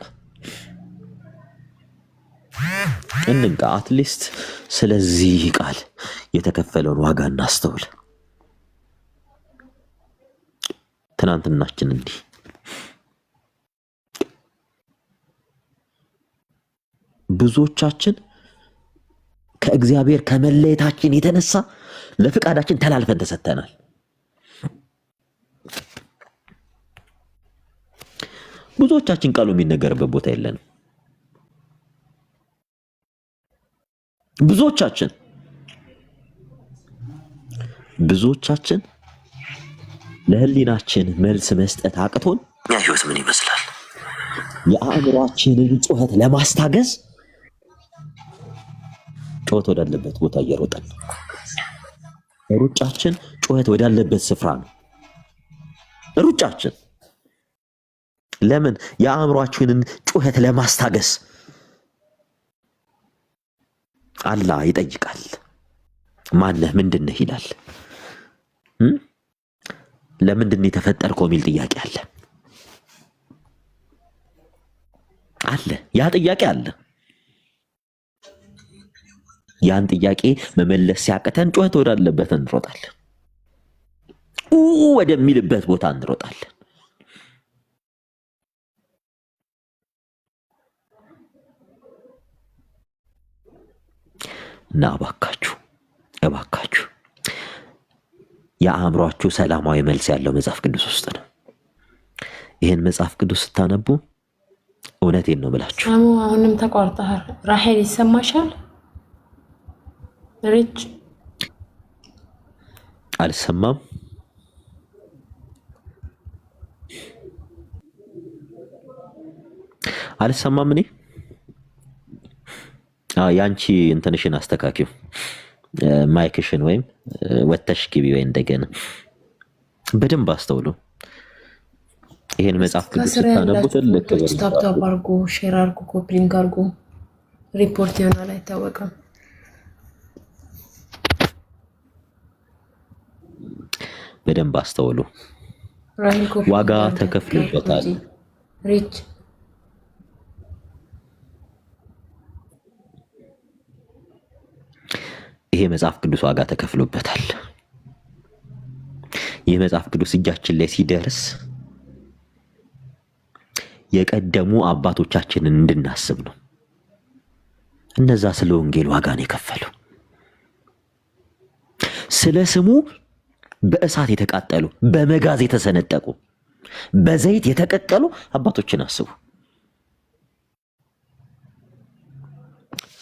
አትሊስት ስለዚህ ቃል የተከፈለውን ዋጋ እናስተውል። ትናንትናችን እንዲህ ብዙዎቻችን ከእግዚአብሔር ከመለየታችን የተነሳ ለፍቃዳችን ተላልፈን ተሰጥተናል። ብዙዎቻችን ቃሉ የሚነገርበት ቦታ የለንም። ብዙዎቻችን ለህሊናችን መልስ መስጠት አቅቶን ያ ህይወት ምን ይመስላል? የአእምሯችንን ጩኸት ለማስታገስ ጩኸት ወዳለበት ቦታ እየሮጠን ነው። ሩጫችን ጩኸት ወዳለበት ስፍራ ነው ሩጫችን። ለምን? የአእምሯችንን ጩኸት ለማስታገስ አላህ ይጠይቃል። ማነህ? ምንድነህ? ይላል። ለምንድን ነው የተፈጠርከው የሚል ጥያቄ አለ። ያ ጥያቄ አለ። ያን ጥያቄ መመለስ ሲያቅተን ጩኸት ወዳለበት እንሮጣለን፣ ወደሚልበት ቦታ እንሮጣለን። እና እባካችሁ የአእምሯችሁ ሰላማዊ መልስ ያለው መጽሐፍ ቅዱስ ውስጥ ነው። ይህን መጽሐፍ ቅዱስ ስታነቡ እውነቴን ነው ብላችሁ አሁንም ተቋርጠሃል። ራሄል ይሰማሻል? ሪች አልሰማም። አልሰማም እኔ ያንቺ እንትንሽን አስተካክዩ ማይክሽን ወይም ወተሽ ግቢ ወይ እንደገና በደንብ አስተውሉ ይሄን መጽሐፍ ቅዱስ ታነቡት ለከበረ ታፕታፕ አርጉ ሼር አርጉ ኮፕሊንግ አርጉ ሪፖርት ይሆናል አይታወቅም በደንብ አስተውሉ ዋጋ ተከፍሎበታል ሪች ይሄ መጽሐፍ ቅዱስ ዋጋ ተከፍሎበታል ይሄ መጽሐፍ ቅዱስ እጃችን ላይ ሲደርስ የቀደሙ አባቶቻችንን እንድናስብ ነው እነዛ ስለ ወንጌል ዋጋ ነው የከፈለው ስለ ስሙ በእሳት የተቃጠሉ በመጋዝ የተሰነጠቁ በዘይት የተቀቀሉ አባቶችን አስቡ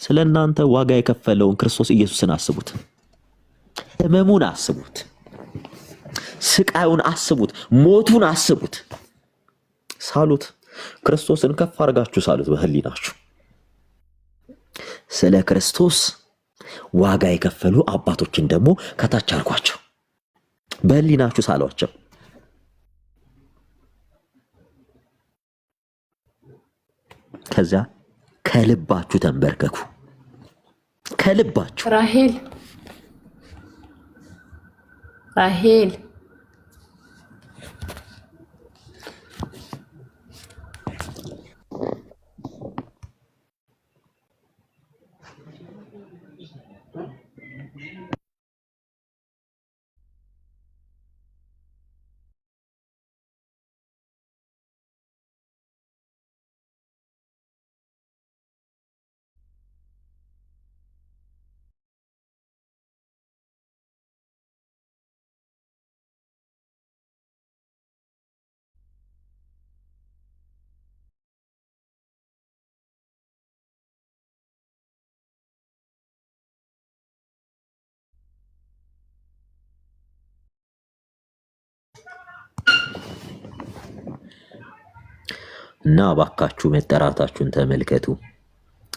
ስለናንተ ዋጋ የከፈለውን ክርስቶስ ኢየሱስን አስቡት ህመሙን አስቡት ስቃዩን አስቡት ሞቱን አስቡት ሳሉት ክርስቶስን ከፍ አርጋችሁ ሳሉት በህሊናችሁ ስለ ክርስቶስ ዋጋ የከፈሉ አባቶችን ደግሞ ከታች አርጓቸው በህሊናችሁ ሳሏቸው ከዛ ከልባችሁ ተንበርከኩ ከልባችሁ ራሄል እና ባካችሁ መጠራታችሁን ተመልከቱ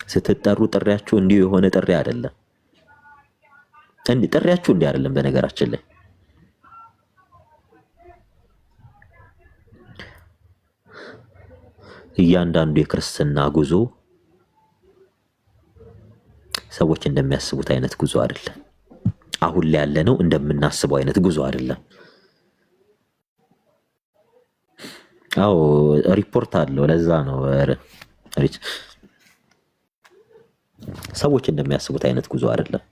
ስትጠሩ ጥሪያችሁ እንዲሁ የሆነ ጥሪ አይደለም ጥሪያችሁ እንዲህ አይደለም በነገራችን ላይ እያንዳንዱ የክርስትና ጉዞ ሰዎች እንደሚያስቡት አይነት ጉዞ አይደለም አሁን ላይ ያለነው እንደምናስበው አይነት ጉዞ አይደለም አው ሪፖርት አለው ለዛ ነው ሰዎች እንደሚያስቡት አይነት ጉዞ አይደለም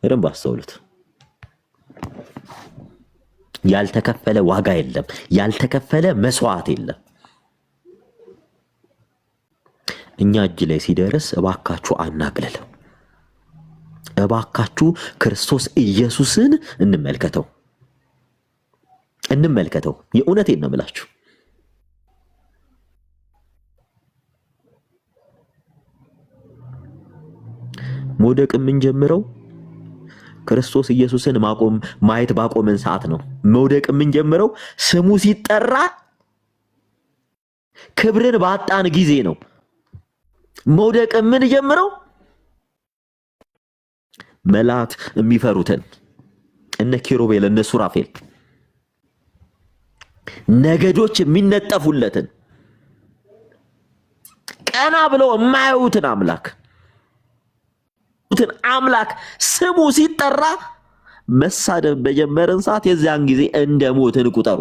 በደንብ አስተውሉት ያልተከፈለ ዋጋ የለም ያልተከፈለ መስዋዕት የለም እኛ እጅ ላይ ሲደርስ እባካችሁ አናግለለው እባካችሁ ክርስቶስ ኢየሱስን እንመልከተው የእውነቴን ነው የምላችሁ መውደቅ የምንጀምረው ክርስቶስ ኢየሱስን ማየት ባቆመን ሰዓት ነው መውደቅ የምንጀምረው ስሙ ሲጠራ ክብርን ባጣን ጊዜ ነው መውደቅ የምንጀምረው መላእክት የሚፈሩትን እነ ኪሩቤል እነ ሱራፌል ነገዶች የሚነጠፉለትን ቀና ብለው የማያዩትን አምላክ ስሙ ሲጠራ መሳደብ በጀመረን ሰዓት የዚያን ጊዜ እንደሞትን ቁጠሩ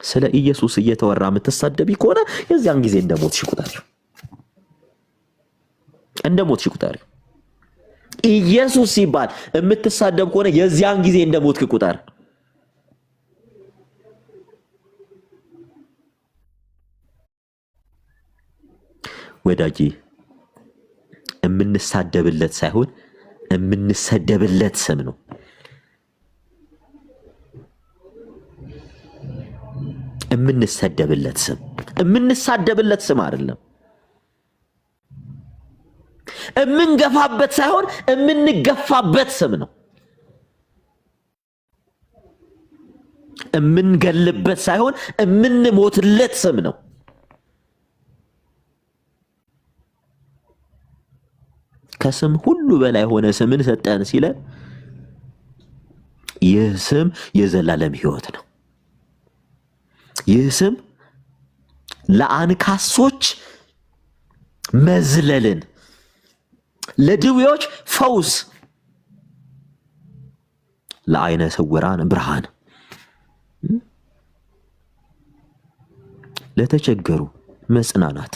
ስለ ኢየሱስ እየተወራ የምትሳደቢ ከሆነ የዚያን ጊዜ እንደሞትሽ ቁጠሪ ኢየሱስ ሲባል የምትሳደብ ከሆነ የዚያን ጊዜ እንደሞትክ ቁጠር ወዳጂ የምንሳደብለት ሳይሆን የምንሰደብለት ስም ነው የምንሳደብለት ስም አይደለም የምንገፋበት ሳይሆን የምንገፋበት ስም ነው እምንገልበት ሳይሆን እምንሞትለት ስም ነው። ከስም ሁሉ በላይ ሆነ ስምን ሰጠን ሲለን ይህ ስም የዘላለም ሕይወት ነው። ይህ ስም ለአንካሶች መዝለልን፣ ለድዌዎች ፈውስ፣ ለዓይነ ስውራን ብርሃን፣ ለተቸገሩ መጽናናት፣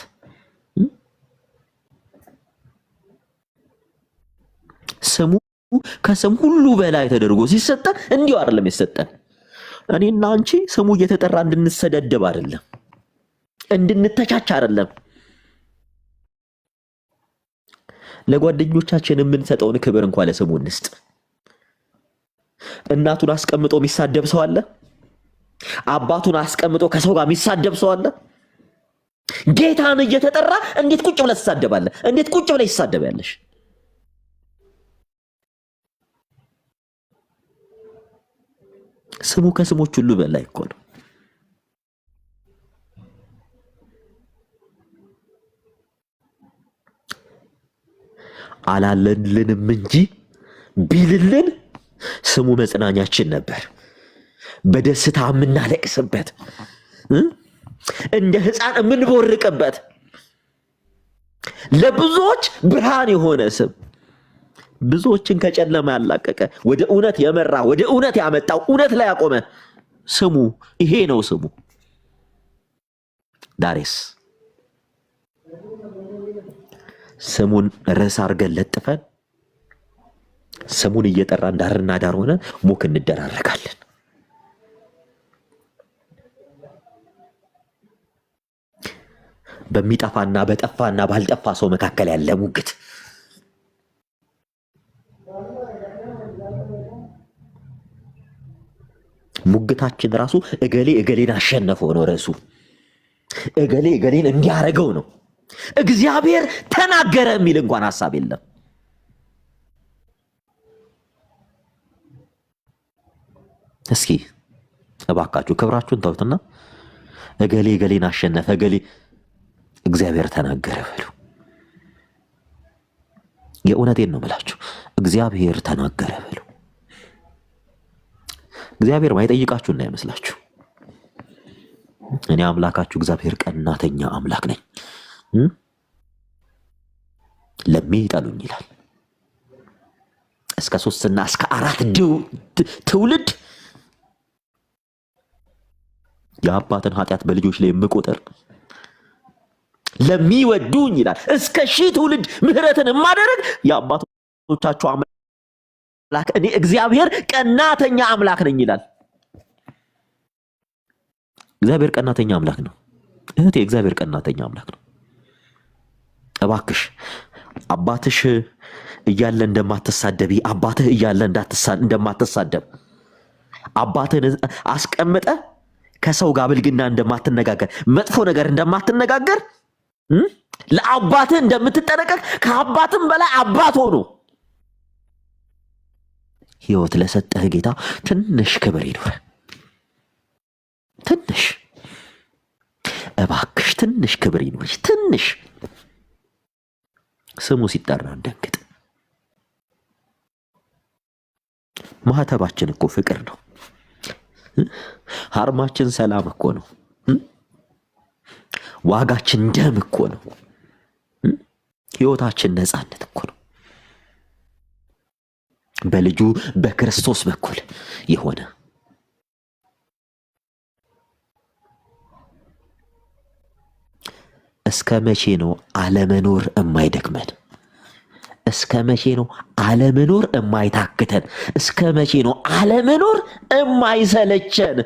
ስሙ ከስም ሁሉ በላይ ተደርጎ ሲሰጠን እንዲሁ አይደለም የሰጠን። እኔና አንቺ ስሙ እየተጠራ እንድንሰደደብ አይደለም፣ እንድንተቻች አይደለም። ለጓደኞቻችን የምንሰጠውን ክብር እንኳን ለስሙ እንስጥ። እናቱን አስቀምጦ የሚሳደብ ሰው አለ? አባቱን አስቀምጦ ከሰው ጋር የሚሳደብ ሰው አለ? ጌታን እየተጠራ እንዴት ቁጭ ብለህ ትሳደባለህ? እንዴት ቁጭ ብለህ ትሳደባለሽ? ስሙ ከስሞች ሁሉ በላይ እኮ ነው። አላለልንም እንጂ ቢልልን ስሙ መጽናኛችን ነበር፣ በደስታ የምናለቅስበት፣ እንደ ሕፃን የምንቦርቅበት፣ ለብዙዎች ብርሃን የሆነ ስም፣ ብዙዎችን ከጨለማ ያላቀቀ፣ ወደ እውነት የመራ፣ ወደ እውነት ያመጣው፣ እውነት ላይ ያቆመ ስሙ ይሄ ነው። ስሙ ዳሬስ ስሙን ርዕስ አድርገን ለጥፈን ስሙን እየጠራን ዳርና ዳር ሆነ ሙክ እንደራረጋለን። በሚጠፋና በጠፋና ባልጠፋ ሰው መካከል ያለ ሙግት ሙግታችን ራሱ እገሌ እገሌን አሸነፈው ነው ርዕሱ። እገሌ እገሌን እንዲያረገው ነው። እግዚአብሔር ተናገረ የሚል እንኳን ሐሳብ የለም። እስኪ እባካችሁ ክብራችሁን ተውትና እገሌ እገሌን አሸነፈ፣ እገሌ እግዚአብሔር ተናገረ በሉ። የእውነቴን ነው የምላችሁ፣ እግዚአብሔር ተናገረ በሉ። እግዚአብሔር ማይጠይቃችሁ እንዳይመስላችሁ። እኔ አምላካችሁ እግዚአብሔር ቀናተኛ አምላክ ነኝ፣ ለሚጠሉኝ ይላል። እስከ 3 እና እስከ 4 ትውልድ የአባትን ኃጢአት በልጆች ላይ የምቆጥር ለሚወዱኝ ይላል። እስከ 1000 ትውልድ ምሕረትን የማደርግ የአባቶቻችሁ አምላክ እኔ እግዚአብሔር ቀናተኛ አምላክ ነኝ ይላል። እግዚአብሔር ቀናተኛ አምላክ ነው እህቴ፣ እግዚአብሔር ቀናተኛ አምላክ ነው። እባክሽ አባትሽ እያለ እንደማትሳደቢ፣ አባትህ እያለ እንደማትሳደብ፣ አባትህን አስቀምጠ ከሰው ጋር ብልግና እንደማትነጋገር፣ መጥፎ ነገር እንደማትነጋገር፣ ለአባትህ እንደምትጠነቀቅ፣ ከአባትም በላይ አባት ሆኖ ሕይወት ለሰጠህ ጌታ ትንሽ ክብር ይኑር። ትንሽ እባክሽ ትንሽ ክብር ይኑር። ትንሽ ስሙ ሲጠራ እንደንግጥ። ማህተባችን እኮ ፍቅር ነው። አርማችን ሰላም እኮ ነው። ዋጋችን ደም እኮ ነው። ሕይወታችን ነፃነት እኮ ነው። በልጁ በክርስቶስ በኩል የሆነ እስከ መቼ ነው አለመኖር የማይደክመን? እስከ መቼ ነው አለመኖር የማይታክተን? እስከ መቼ ነው አለመኖር የማይሰለቸን?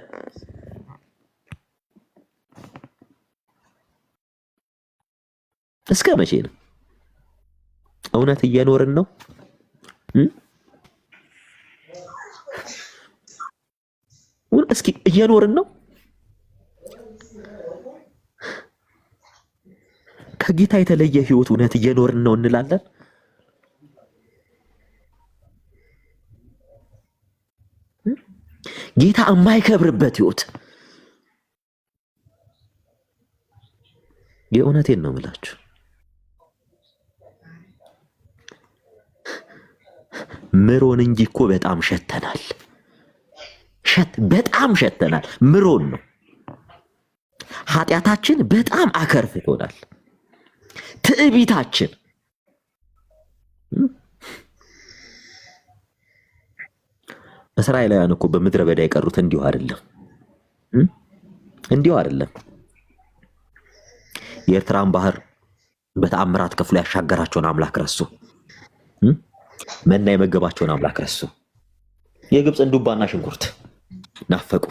እስከ መቼ ነው? እውነት እየኖርን ነው? እስኪ እየኖርን ነው? ከጌታ የተለየ ህይወት እውነት እየኖርን ነው እንላለን? ጌታ የማይከብርበት ህይወት። የእውነቴን ነው የምላችሁ። ምሮን እንጂ እኮ በጣም ሸተናል። በጣም ሸተናል። ምሮን ነው። ኃጢአታችን በጣም አከርፍቶናል። ትዕቢታችን እስራኤላውያን እኮ በምድረ በዳ የቀሩት እንዲሁ አይደለም፣ እንዲሁ አይደለም። የኤርትራን ባህር በተአምራት ከፍሎ ያሻገራቸውን አምላክ ረሱ። መና የመገባቸውን አምላክ ረሱ። የግብፅን ዱባና ሽንኩርት ናፈቁ።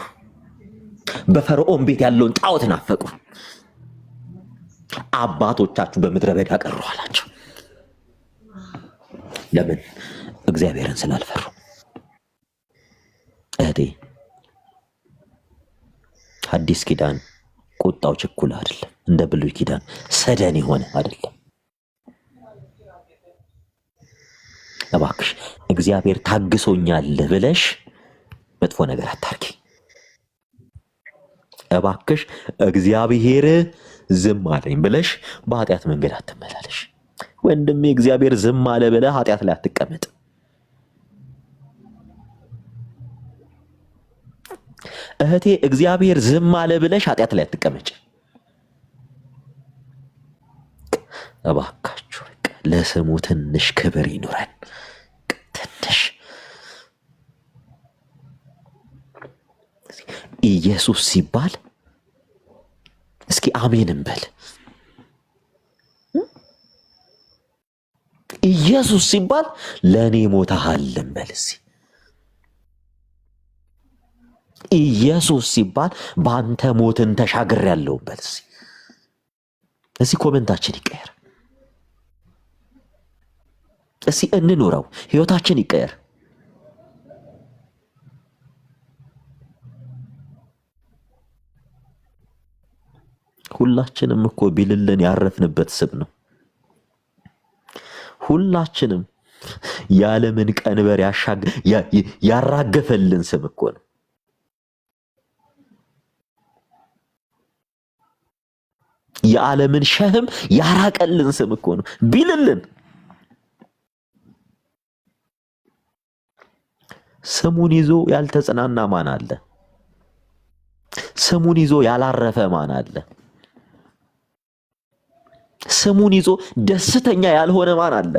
በፈርዖን ቤት ያለውን ጣዖት ናፈቁ። አባቶቻችሁ በምድረ በዳ ቀሩ አላቸው። ለምን? እግዚአብሔርን ስላልፈሩ። እህቴ አዲስ ኪዳን ቁጣው ችኩል አይደለም፣ እንደ ብሉይ ኪዳን ሰደን የሆነ አይደለም። እባክሽ እግዚአብሔር ታግሶኛል ብለሽ መጥፎ ነገር አታርጊ። እባክሽ እግዚአብሔር ዝም አለኝ ብለሽ በኃጢአት መንገድ አትመላለሽ። ወንድሜ እግዚአብሔር ዝም አለ ብለህ ኃጢአት ላይ አትቀመጥ። እህቴ እግዚአብሔር ዝም አለ ብለሽ ኃጢአት ላይ አትቀመጭ። እባካችሁ ለስሙ ትንሽ ክብር ይኑረን። ትንሽ ኢየሱስ ሲባል እስኪ አሜን እንበል። ኢየሱስ ሲባል ለእኔ ሞተሃል እንበል። እስኪ ኢየሱስ ሲባል በአንተ ሞትን ተሻግሬያለሁ እንበል። እስኪ ኮሜንታችን ይቀየር። እስኪ እንኑረው፣ ህይወታችን ይቀየር። ሁላችንም እኮ ቢልልን ያረፍንበት ስም ነው። ሁላችንም የዓለምን ቀንበር ያራገፈልን ስም እኮ ነው። የዓለምን ሸህም ያራቀልን ስም እኮ ነው ቢልልን። ስሙን ይዞ ያልተጽናና ማን አለ? ስሙን ይዞ ያላረፈ ማን አለ? ስሙን ይዞ ደስተኛ ያልሆነ ማን አለ?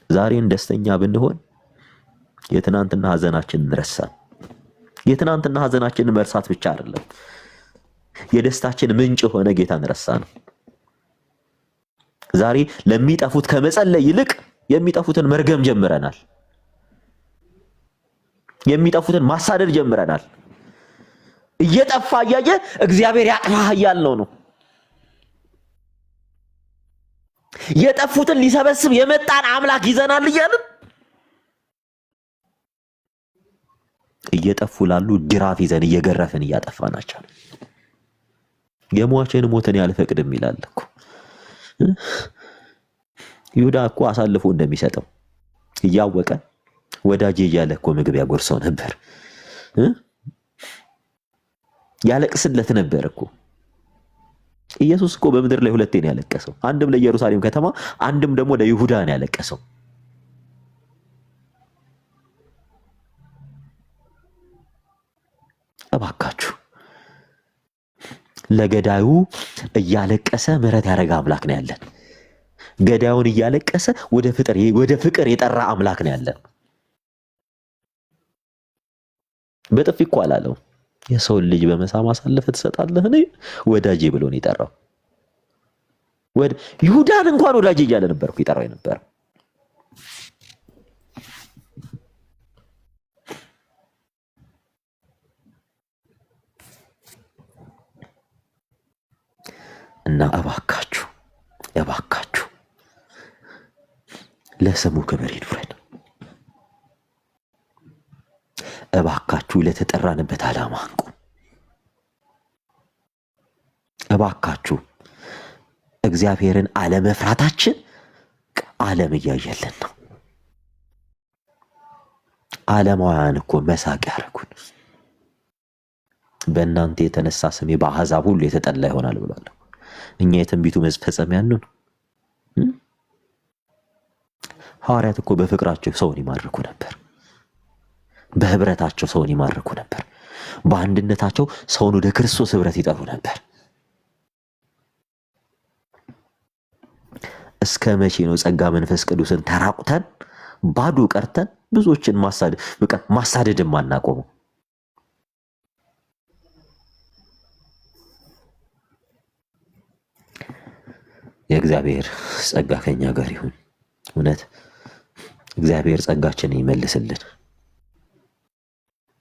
ዛሬን ደስተኛ ብንሆን የትናንትና ሐዘናችንን እንረሳን። የትናንትና ሐዘናችንን መርሳት ብቻ አይደለም፣ የደስታችን ምንጭ ሆነ ጌታን ረሳን። ዛሬ ለሚጠፉት ከመጸለይ ይልቅ የሚጠፉትን መርገም ጀምረናል። የሚጠፉትን ማሳደድ ጀምረናል። እየጠፋ እያየ እግዚአብሔር ያጥፋህ እያልነው ነው። የጠፉትን ሊሰበስብ የመጣን አምላክ ይዘናል እያልን እየጠፉ ላሉ ጅራፍ ይዘን እየገረፍን እያጠፋናቸው። የሟችን ሞትን ያልፈቅድም ይላል እኮ ይሁዳ እኮ አሳልፎ እንደሚሰጠው እያወቀ ወዳጄ እያለ እኮ ምግብ ያጎርሰው ነበር። ያለቅስለት ነበር እኮ። ኢየሱስ እኮ በምድር ላይ ሁለቴ ነው ያለቀሰው። አንድም ለኢየሩሳሌም ከተማ፣ አንድም ደግሞ ለይሁዳ ነው ያለቀሰው። እባካችሁ ለገዳዩ እያለቀሰ ምሕረት ያደረገ አምላክ ነው ያለን። ገዳዩን እያለቀሰ ወደ ፍቅር የጠራ አምላክ ነው ያለን። በጥፊ እኮ አላለው። የሰውን ልጅ በመሳም አሳልፈህ ትሰጣለህን ወዳጄ ብሎ ነው የጠራው። ይሁዳን እንኳን ወዳጄ እያለ ነበር እኮ የጠራው የነበረው። እና እባካችሁ ለስሙ ክብር ይኑረን። እባካችሁ ለተጠራንበት ዓላማ አንቁ። እባካችሁ እግዚአብሔርን አለመፍራታችን ዓለም እያየልን ነው። ዓለማውያን እኮ መሳቅ ያደረጉን። በእናንተ የተነሳ ስሜ በአሕዛብ ሁሉ የተጠላ ይሆናል ብሏል። እኛ የትንቢቱ መፈጸሚያ ነን። ሐዋርያት እኮ በፍቅራቸው ሰውን ይማርኩ ነበር። በህብረታቸው ሰውን ይማርኩ ነበር። በአንድነታቸው ሰውን ወደ ክርስቶስ ህብረት ይጠሩ ነበር። እስከ መቼ ነው ጸጋ መንፈስ ቅዱስን ተራቁተን ባዶ ቀርተን ብዙዎችን ማሳደድም አናቆመው? የእግዚአብሔር ጸጋ ከኛ ጋር ይሁን። እውነት እግዚአብሔር ጸጋችንን ይመልስልን።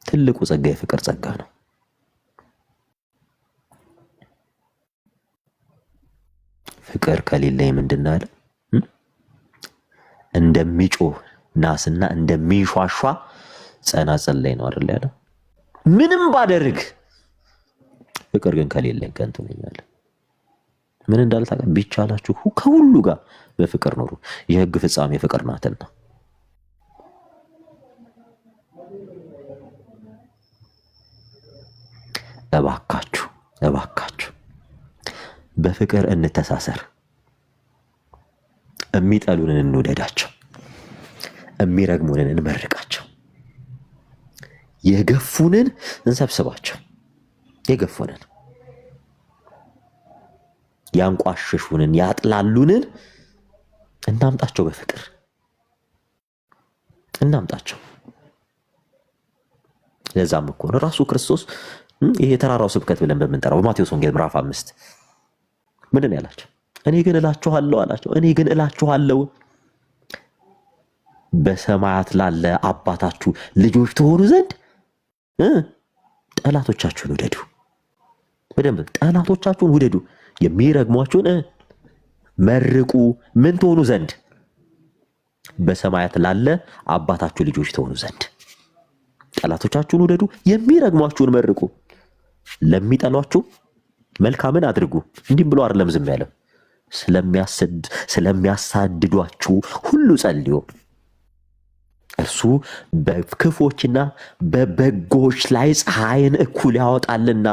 ትልቁ ጸጋ የፍቅር ጸጋ ነው። ፍቅር ከሌለኝ ምንድን አለ? እንደሚጮህ ናስና እንደሚንሿሿ ጸናጽል ላይ ነው አይደል ያለው? ምንም ባደርግ ፍቅር ግን ከሌለኝ ከንቱ ነኝ አለ። ምን እንዳለ ታውቃለህ? ቢቻላችሁ ከሁሉ ጋር በፍቅር ኖሩ፣ የሕግ ፍጻሜ ፍቅር ናትና። እባካችሁ በፍቅር እንተሳሰር። የሚጠሉንን እንውደዳቸው፣ የሚረግሙንን እንመርቃቸው፣ የገፉንን እንሰብስባቸው። የገፉንን ያንቋሽሹንን ያጥላሉንን እናምጣቸው፣ በፍቅር እናምጣቸው። ለዛም እኮ ነው ራሱ ክርስቶስ ይሄ የተራራው ስብከት ብለን በምንጠራው በማቴዎስ ወንጌል ምዕራፍ 5 ምንድን ያላቸው? እኔ ግን እላችኋለሁ አላቸው። እኔ ግን እላችኋለሁ በሰማያት ላለ አባታችሁ ልጆች ትሆኑ ዘንድ ጠላቶቻችሁን ውደዱ። በደንብ ጠላቶቻችሁን ውደዱ፣ የሚረግሟችሁን መርቁ። ምን ትሆኑ ዘንድ? በሰማያት ላለ አባታችሁ ልጆች ትሆኑ ዘንድ። ጠላቶቻችሁን ውደዱ፣ የሚረግሟችሁን መርቁ፣ ለሚጠሏችሁ መልካምን አድርጉ። እንዲህም ብሎ አይደለም ዝም ያለው፣ ስለሚያሳድዷችሁ ሁሉ ጸልዩ፣ እርሱ በክፎችና በበጎች ላይ ፀሐይን እኩል ያወጣልና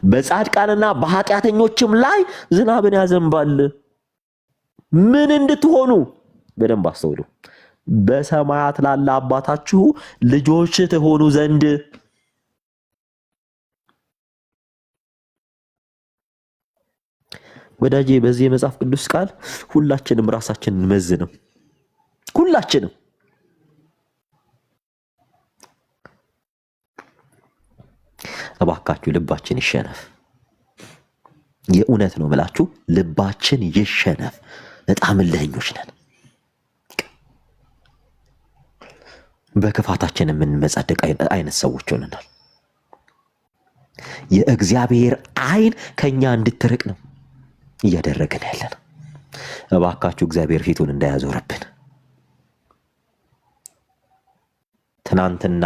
በጻድቃንና በኃጢአተኞችም ላይ ዝናብን ያዘንባል። ምን እንድትሆኑ በደንብ አስተውሉ። በሰማያት ላለ አባታችሁ ልጆች ትሆኑ ዘንድ። ወዳጄ በዚህ የመጽሐፍ ቅዱስ ቃል ሁላችንም ራሳችንን እንመዝነው። ሁላችንም እባካችሁ ልባችን ይሸነፍ። የእውነት ነው ምላችሁ፣ ልባችን ይሸነፍ። በጣም እልህኞች ነን። በክፋታችን የምንመጻደቅ አይነት ሰዎች ሆነናል። የእግዚአብሔር ዓይን ከኛ እንድትርቅ ነው እያደረግን ያለን። እባካችሁ እግዚአብሔር ፊቱን እንዳያዞርብን። ትናንትና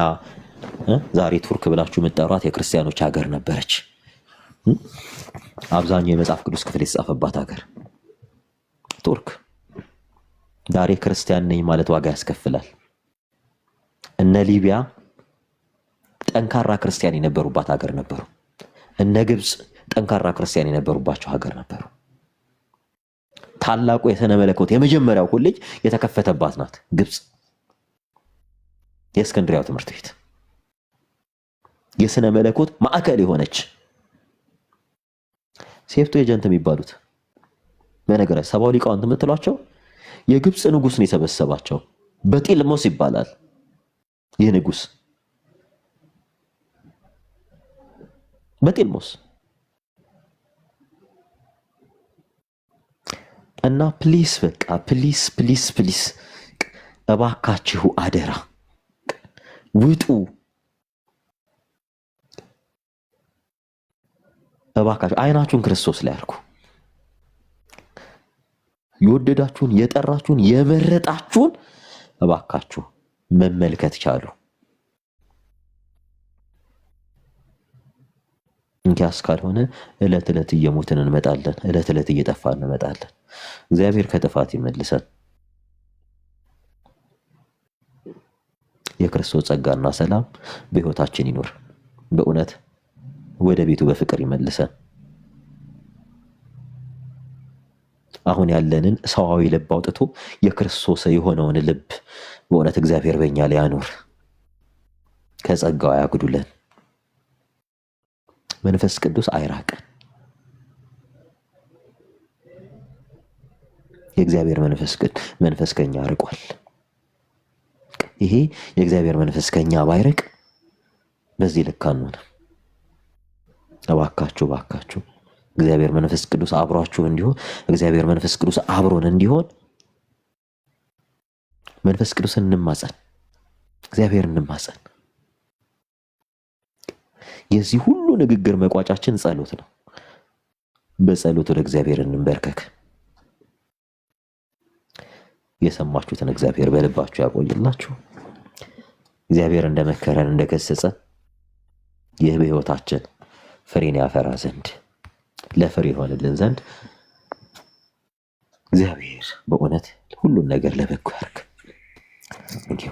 ዛሬ ቱርክ ብላችሁ የምትጠሯት የክርስቲያኖች ሀገር ነበረች። አብዛኛው የመጽሐፍ ቅዱስ ክፍል የተጻፈባት ሀገር ቱርክ። ዛሬ ክርስቲያን ነኝ ማለት ዋጋ ያስከፍላል። እነ ሊቢያ ጠንካራ ክርስቲያን የነበሩባት ሀገር ነበሩ። እነ ግብፅ ጠንካራ ክርስቲያን የነበሩባቸው ሀገር ነበሩ። ታላቁ የሥነ መለኮት የመጀመሪያው ኮሌጅ የተከፈተባት ናት ግብፅ። የእስክንድሪያው ትምህርት ቤት የሥነ መለኮት ማዕከል የሆነች ሴፕቶ ኤጀንት የሚባሉት በነገራችን ሰባው ሊቃውንት የምትሏቸው የግብፅ ንጉስ ነው የሰበሰባቸው። በጢልሞስ ይባላል ይህ ንጉስ። በጢልሞስ እና ፕሊስ በቃ ፕሊስ እባካችሁ አደራ ውጡ። እባካችሁ አይናችሁን ክርስቶስ ላይ አርጉ። የወደዳችሁን የጠራችሁን የመረጣችሁን እባካችሁ መመልከት ቻሉ። እንኪያስ ካልሆነ እለት እለት እየሞትን እንመጣለን፣ እለት እለት እየጠፋን እንመጣለን። እግዚአብሔር ከጥፋት ይመልሰን። የክርስቶስ ጸጋና ሰላም በህይወታችን ይኖር። በእውነት ወደ ቤቱ በፍቅር ይመልሰን። አሁን ያለንን ሰዋዊ ልብ አውጥቶ የክርስቶስ የሆነውን ልብ በእውነት እግዚአብሔር በእኛ ላይ ያኖር። ከጸጋው ያጉዱለን። መንፈስ ቅዱስ አይራቀን። የእግዚአብሔር መንፈስ ከኛ ርቋል። ይሄ የእግዚአብሔር መንፈስ ከኛ ባይርቅ በዚህ ልክ አንሆንም። እባካችሁ እግዚአብሔር መንፈስ ቅዱስ አብሯችሁ እንዲሆን፣ እግዚአብሔር መንፈስ ቅዱስ አብሮን እንዲሆን መንፈስ ቅዱስን እንማጸን፣ እግዚአብሔር እንማጸን። የዚህ ሁሉ ንግግር መቋጫችን ጸሎት ነው። በጸሎት ወደ እግዚአብሔር እንበርከክ። የሰማችሁትን እግዚአብሔር በልባችሁ ያቆይላችሁ። እግዚአብሔር እንደመከረን እንደገሰጸን ይህ በሕይወታችን ፍሬን ያፈራ ዘንድ ለፍሬ ይሆንልን ዘንድ እግዚአብሔር በእውነት ሁሉን ነገር ለበጎ ያርግ። እንዲሁ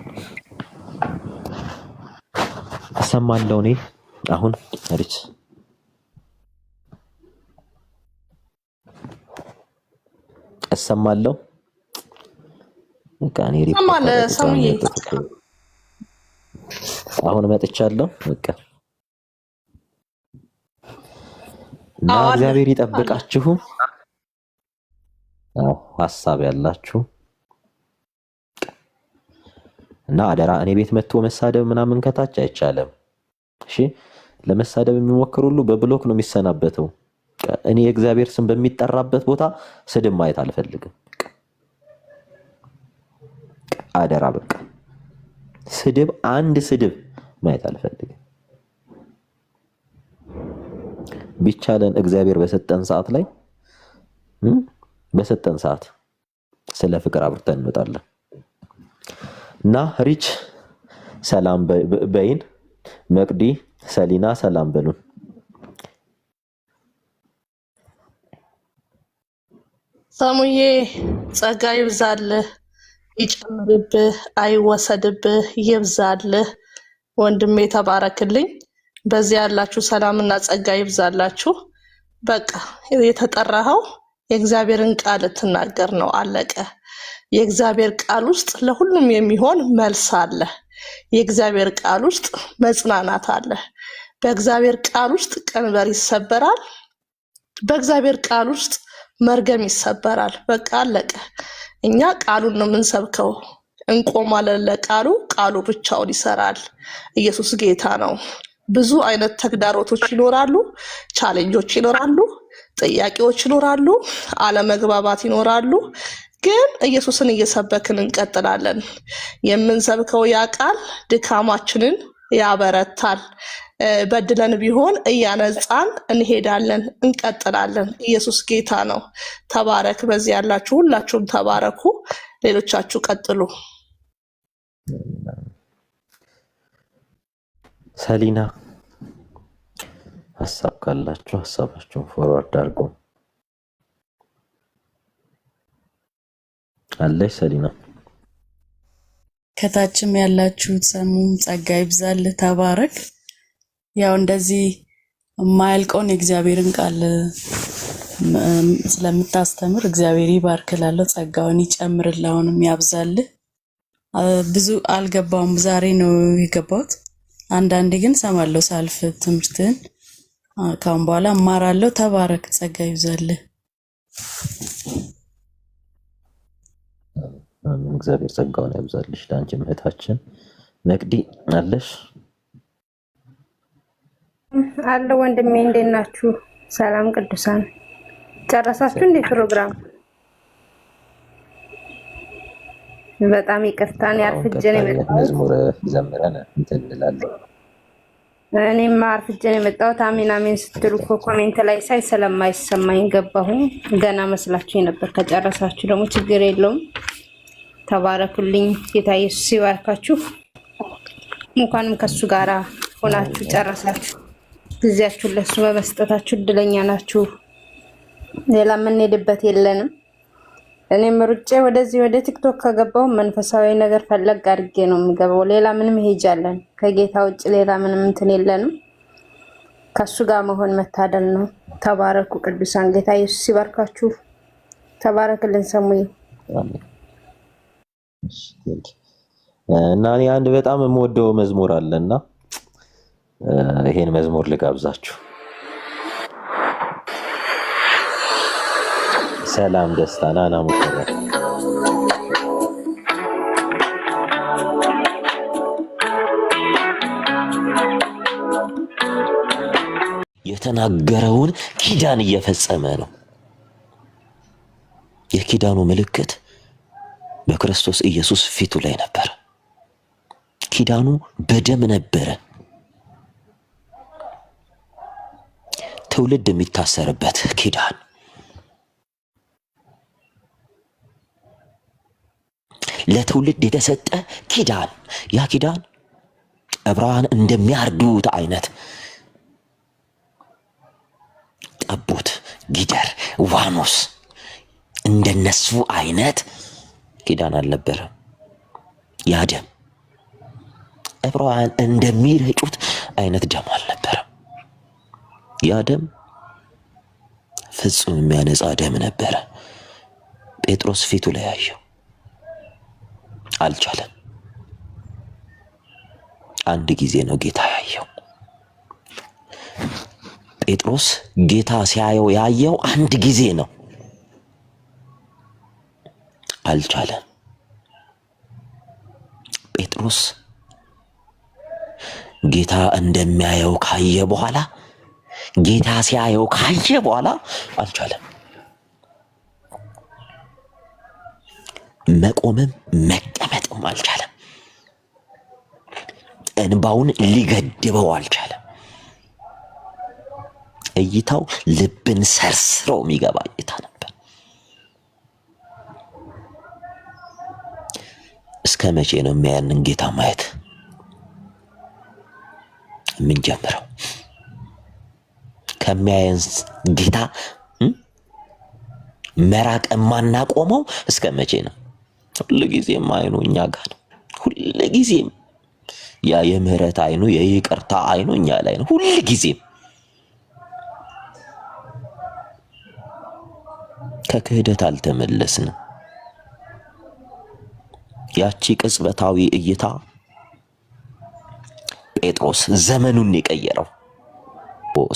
እሰማለሁ እኔ አሁን ሪች እሰማለሁ። በቃ እኔ አሁን መጥቻለሁ። በቃ እና እግዚአብሔር ይጠብቃችሁ። ሐሳብ ያላችሁ እና አደራ እኔ ቤት መጥቶ መሳደብ ምናምን ከታች አይቻልም። እሺ፣ ለመሳደብ የሚሞክር ሁሉ በብሎክ ነው የሚሰናበተው። እኔ የእግዚአብሔር ስም በሚጠራበት ቦታ ስድብ ማየት አልፈልግም። አደራ በቃ ስድብ፣ አንድ ስድብ ማየት አልፈልግም። ቢቻለን እግዚአብሔር በሰጠን ሰዓት ስለ ፍቅር አብርተን እንወጣለን። እና ሪች ሰላም በይን፣ መቅዲ ሰሊና ሰላም በሉን። ሰሙዬ ጸጋ ይብዛልህ፣ ይጨምርብህ፣ አይወሰድብህ፣ ይብዛልህ። ወንድሜ ተባረክልኝ። በዚህ ያላችሁ ሰላምና ጸጋ ይብዛላችሁ። በቃ የተጠራኸው የእግዚአብሔርን ቃል ትናገር ነው፣ አለቀ። የእግዚአብሔር ቃል ውስጥ ለሁሉም የሚሆን መልስ አለ። የእግዚአብሔር ቃል ውስጥ መጽናናት አለ። በእግዚአብሔር ቃል ውስጥ ቀንበር ይሰበራል። በእግዚአብሔር ቃል ውስጥ መርገም ይሰበራል። በቃ አለቀ። እኛ ቃሉን ነው የምንሰብከው። እንቆማለን ለቃሉ። ቃሉ ብቻውን ይሰራል። ኢየሱስ ጌታ ነው። ብዙ አይነት ተግዳሮቶች ይኖራሉ፣ ቻሌንጆች ይኖራሉ፣ ጥያቄዎች ይኖራሉ፣ አለመግባባት ይኖራሉ። ግን ኢየሱስን እየሰበክን እንቀጥላለን። የምንሰብከው ያ ቃል ድካማችንን ያበረታል። በድለን ቢሆን እያነጻን እንሄዳለን፣ እንቀጥላለን። ኢየሱስ ጌታ ነው። ተባረክ። በዚህ ያላችሁ ሁላችሁም ተባረኩ። ሌሎቻችሁ ቀጥሉ። ሰሊና ሐሳብ ካላችሁ ሐሳባችሁን ፎርዋርድ አድርጉ። አለሽ ሰሊና። ከታችም ያላችሁት ሰሙም ጸጋ ይብዛል፣ ተባረክ። ያው እንደዚህ የማያልቀውን የእግዚአብሔርን ቃል ስለምታስተምር እግዚአብሔር ይባርክላለሁ፣ ጸጋውን ይጨምርልህ፣ አሁንም ያብዛልህ። ብዙ አልገባውም፣ ዛሬ ነው የገባሁት። አንዳንዴ ግን ሰማለሁ ሳልፍ ትምህርትን። ካሁን በኋላ እማራለሁ። ተባረክ፣ ጸጋ ይብዛልህ። እግዚአብሔር ጸጋውን ያብዛልሽ። ለአንቺም እህታችን መቅዲ አለሽ? አለ ወንድሜ፣ እንዴት ናችሁ? ሰላም ቅዱሳን፣ ጨረሳችሁ እንዴ ፕሮግራም? በጣም ይቅርታን ያርፍጀን የመጣሁት መዝሙር ዘምረን እንትን እንላለን። እኔም አርፍጀን የመጣሁት አሜን አሜን ስትሉ እኮ ኮሜንት ላይ ሳይ ስለማይሰማኝ ገባሁኝ። ገና መስላችሁ ነበር። ከጨረሳችሁ ደግሞ ችግር የለውም። ተባረኩልኝ። ጌታ ኢየሱስ ይባርካችሁ። እንኳንም ከሱ ጋር ሆናችሁ ጨረሳችሁ። ጊዜያችሁን ለሱ በመስጠታችሁ እድለኛ ናችሁ። ሌላ የምንሄድበት የለንም። እኔም ሩጬ ወደዚህ ወደ ቲክቶክ ከገባሁ መንፈሳዊ ነገር ፈለግ አድርጌ ነው የምገባው። ሌላ ምንም ሄጃለን ከጌታ ውጭ ሌላ ምንም እንትን የለንም። ከሱ ጋር መሆን መታደል ነው። ተባረኩ ቅዱሳን። ጌታ ኢየሱስ ይባርካችሁ። ተባረክልን ሰሙዬ። እና እኔ አንድ በጣም የምወደው መዝሙር አለና ይሄን መዝሙር ልጋብዛችሁ። ሰላም ደስታ ናና ሙሽራ የተናገረውን ኪዳን እየፈጸመ ነው። የኪዳኑ ምልክት በክርስቶስ ኢየሱስ ፊቱ ላይ ነበር። ኪዳኑ በደም ነበረ። ትውልድ የሚታሰርበት ኪዳን፣ ለትውልድ የተሰጠ ኪዳን። ያ ኪዳን ዕብራውያን እንደሚያርዱት አይነት ጠቦት፣ ጊደር፣ ዋኖስ እንደነሱ አይነት ኪዳን አልነበረም። ያ ደም ዕብራውያን እንደሚረጩት አይነት ደም አልነበረም። ያ ደም ፍጹም የሚያነጻ ደም ነበረ። ጴጥሮስ ፊቱ ላይ ያየው አልቻለም። አንድ ጊዜ ነው ጌታ ያየው። ጴጥሮስ ጌታ ሲያየው ያየው አንድ ጊዜ ነው። አልቻለም። ጴጥሮስ ጌታ እንደሚያየው ካየ በኋላ ጌታ ሲያየው ካየ በኋላ አልቻለም። መቆምም መቀመጥም አልቻለም። እንባውን ሊገድበው አልቻለም። እይታው ልብን ሰርስሮ የሚገባ እይታ ነበር። እስከ መቼ ነው የሚያንን ጌታ ማየት የምንጀምረው? ከሚያየን ጌታ መራቅ የማናቆመው እስከ መቼ ነው? ሁልጊዜም አይኑ እኛ ጋር ነው። ሁልጊዜም ያ የምህረት አይኑ የይቅርታ አይኑ እኛ ላይ ነው። ሁልጊዜም ከክህደት አልተመለስንም። ያቺ ቅጽበታዊ እይታ ጴጥሮስ ዘመኑን የቀየረው።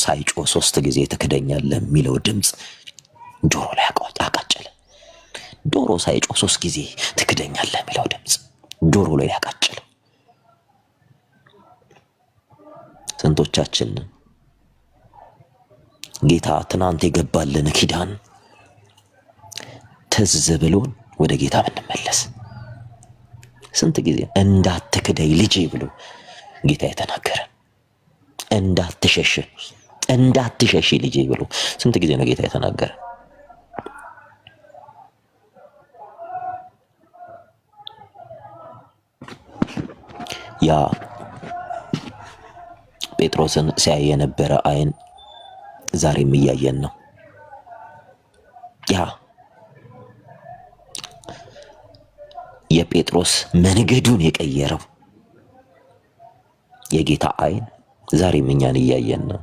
ሳይጮህ 3 ጊዜ ትክደኛለህ የሚለው ድምፅ ጆሮ ላይ አቃጨለ። ዶሮ ሳይጮህ 3 ጊዜ ትክደኛለህ የሚለው ድምፅ ጆሮ ላይ ያቃጨለ። ስንቶቻችን ጌታ ትናንት የገባልን ኪዳን ትዝ ብሎን ወደ ጌታ ምንመለስ? ስንት ጊዜ እንዳትክደኝ ልጄ ብሎ ጌታ የተናገረ፣ እንዳትሸሽ ልጄ ብሎ ስንት ጊዜ ነው ጌታ የተናገረ? ያ ጴጥሮስን ሲያይ የነበረ አይን ዛሬም እያየን ነው። ያ የጴጥሮስ መንገዱን የቀየረው የጌታ አይን ዛሬም እኛን እያየን ነው።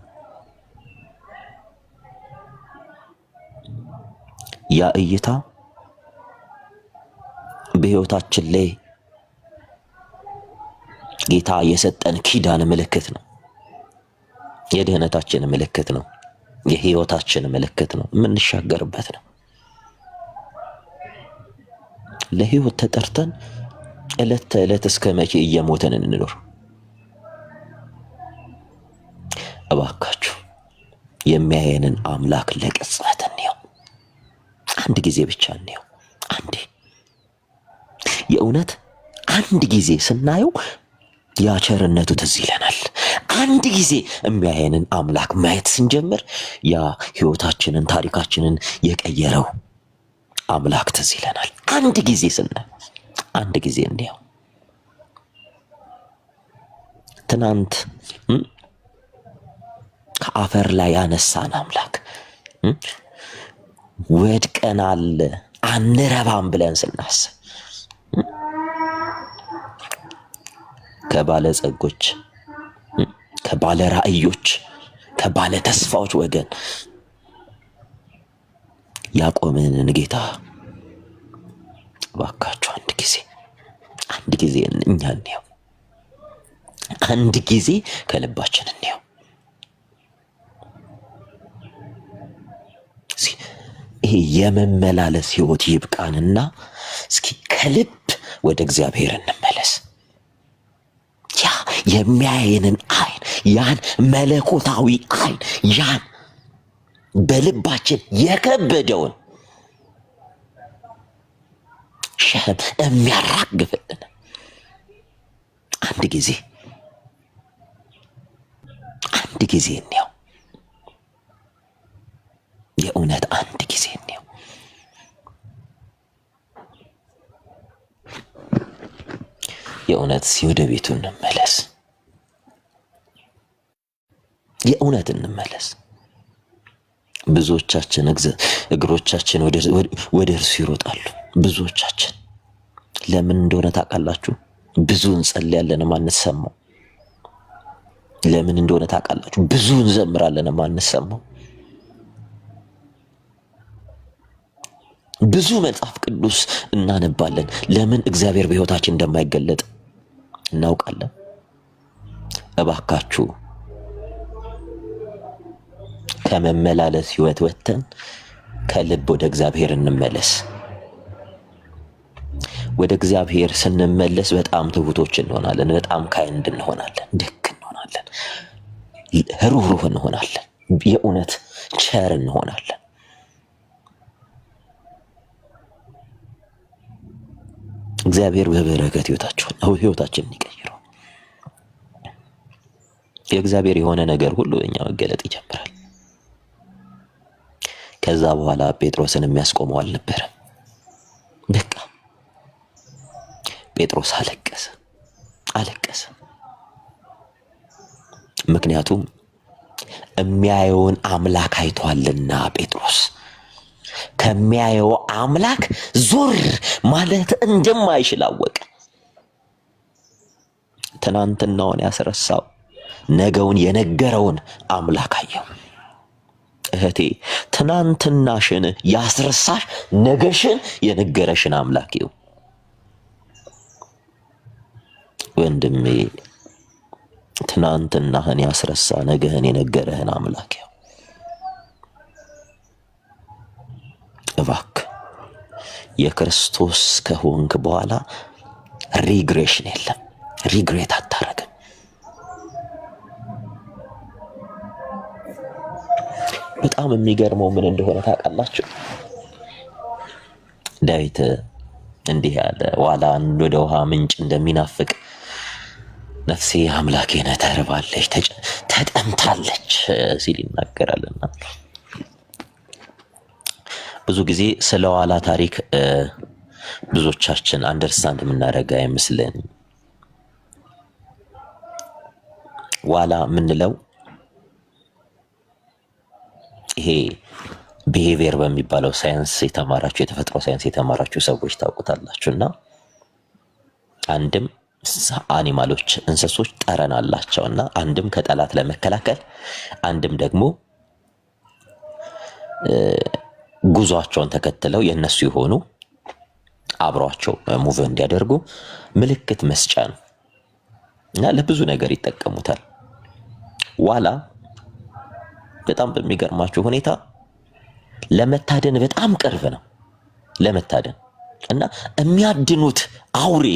ያ እይታ በሕይወታችን ላይ ጌታ የሰጠን ኪዳን ምልክት ነው። የድህነታችን ምልክት ነው። የሕይወታችን ምልክት ነው። የምንሻገርበት ነው። ለሕይወት ተጠርተን ዕለት ተዕለት እስከ መቼ እየሞተን እንኖር? እባካችሁ የሚያየንን አምላክ ለቅጽበት እንየው። አንድ ጊዜ ብቻ እንየው። አንዴ የእውነት አንድ ጊዜ ስናየው ያ ቸርነቱ ትዝ ይለናል። አንድ ጊዜ የሚያየንን አምላክ ማየት ስንጀምር ያ ሕይወታችንን ታሪካችንን የቀየረው አምላክ ትዝ ይለናል። አንድ ጊዜ ስናየው፣ አንድ ጊዜ እንየው። ትናንት ከአፈር ላይ ያነሳን አምላክ ወድቀናል አንረባም ብለን ስናስብ ከባለጸጎች፣ ከባለ ራእዮች፣ ከባለ ተስፋዎች ወገን ያቆመንን ጌታ እባካችሁ አንድ ጊዜ እኛ እንየው፣ አንድ ጊዜ ከልባችን እንየው። ይሄ የመመላለስ ህይወት ይብቃንና እስኪ ከልብ ወደ እግዚአብሔር እንመለስ። ያ የሚያየንን አይን፣ ያን መለኮታዊ አይን፣ ያን በልባችን የከበደውን ሸም የሚያራግፍልን አንድ ጊዜ እንየው። የእውነት አንድ ጊዜ እንየው። የእውነት ወደ ቤቱ እንመለስ። የእውነት እንመለስ። ብዙዎቻችን እግሮቻችን ወደ እርሱ ይሮጣሉ። ብዙዎቻችን ለምን እንደሆነ ታውቃላችሁ? ብዙ እንጸልያለን ማንሰማው። ለምን እንደሆነ ታውቃላችሁ? ብዙ እንዘምራለን ማንሰማው። ብዙ መጽሐፍ ቅዱስ እናነባለን። ለምን? እግዚአብሔር በሕይወታችን እንደማይገለጥ እናውቃለን። እባካችሁ ከመመላለስ ህይወት ወጥተን ከልብ ወደ እግዚአብሔር እንመለስ። ወደ እግዚአብሔር ስንመለስ በጣም ትሁቶች እንሆናለን። በጣም ካይንድ እንሆናለን። ደግ እንሆናለን። ሩህሩህ እንሆናለን። የእውነት ቸር እንሆናለን። እግዚአብሔር በበረከት ህይወታችንን ይቀይረው። የእግዚአብሔር የሆነ ነገር ሁሉ እኛ መገለጥ ይጀምራል። ከዛ በኋላ ጴጥሮስን የሚያስቆመው አልነበረም። በቃ ጴጥሮስ አለቀሰ። ምክንያቱም የሚያየውን አምላክ አይቷልና። ጴጥሮስ ከሚያየው አምላክ ዞር ማለት እንደማይችል አወቀ። ትናንትናውን ያስረሳው ነገውን የነገረውን አምላክ አየው። እህቴ ትናንትናሽን ያስረሳሽ ነገሽን የነገረሽን አምላክ ይው። ወንድሜ ትናንትናህን ያስረሳ ነገህን የነገረህን አምላክ ይው። እባክህ የክርስቶስ ከሆንክ በኋላ ሪግሬሽን የለም። ሪግሬት አታረግም። በጣም የሚገርመው ምን እንደሆነ ታውቃላችሁ? ዳዊት እንዲህ ያለ ዋላ ወደ ውሃ ምንጭ እንደሚናፍቅ ነፍሴ አምላኬን ተርባለች፣ ተጠምታለች ሲል ይናገራልና ብዙ ጊዜ ስለ ዋላ ታሪክ ብዙዎቻችን አንደርስታንድ የምናደርግ አይመስለን። ዋላ የምንለው ይሄ ቢሄቪየር በሚባለው ሳይንስ የተማራችሁ የተፈጥሮ ሳይንስ የተማራችሁ ሰዎች ታውቁታላችሁና አንድም አኒማሎች እንስሶች ጠረን አላቸውና አንድም ከጠላት ለመከላከል አንድም ደግሞ ጉዟቸውን ተከትለው የነሱ የሆኑ አብሯቸው ሙቭ እንዲያደርጉ ምልክት መስጫ ነው እና ለብዙ ነገር ይጠቀሙታል። ዋላ በጣም በሚገርማችሁ ሁኔታ ለመታደን በጣም ቅርብ ነው። ለመታደን እና የሚያድኑት አውሬ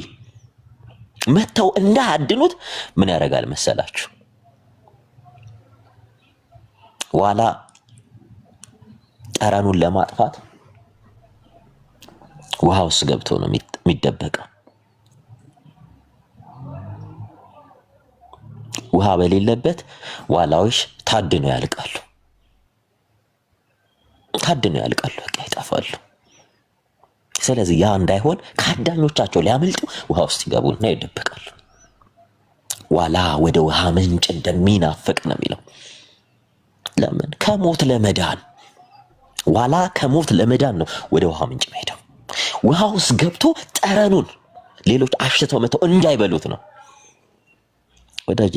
መተው እንዳያድኑት ምን ያደርጋል መሰላችሁ? ዋላ ጠረኑን ለማጥፋት ውሃ ውስጥ ገብቶ ነው የሚደበቀው። ውሃ በሌለበት ዋላዎች ታድነው ያልቃሉ። በቃ ይጠፋሉ። ስለዚህ ያ እንዳይሆን ከአዳኞቻቸው ሊያመልጡ ውሃ ውስጥ ይገቡና ይደበቃሉ። ዋላ ወደ ውሃ ምንጭ እንደሚናፍቅ ነው የሚለው። ለምን? ከሞት ለመዳን ዋላ ከሞት ለመዳን ነው ወደ ውሃ ምንጭ ሄደው። ውሃ ውስጥ ገብቶ ጠረኑን ሌሎች አሽተው መተው እንዳይበሉት ነው። ወዳጄ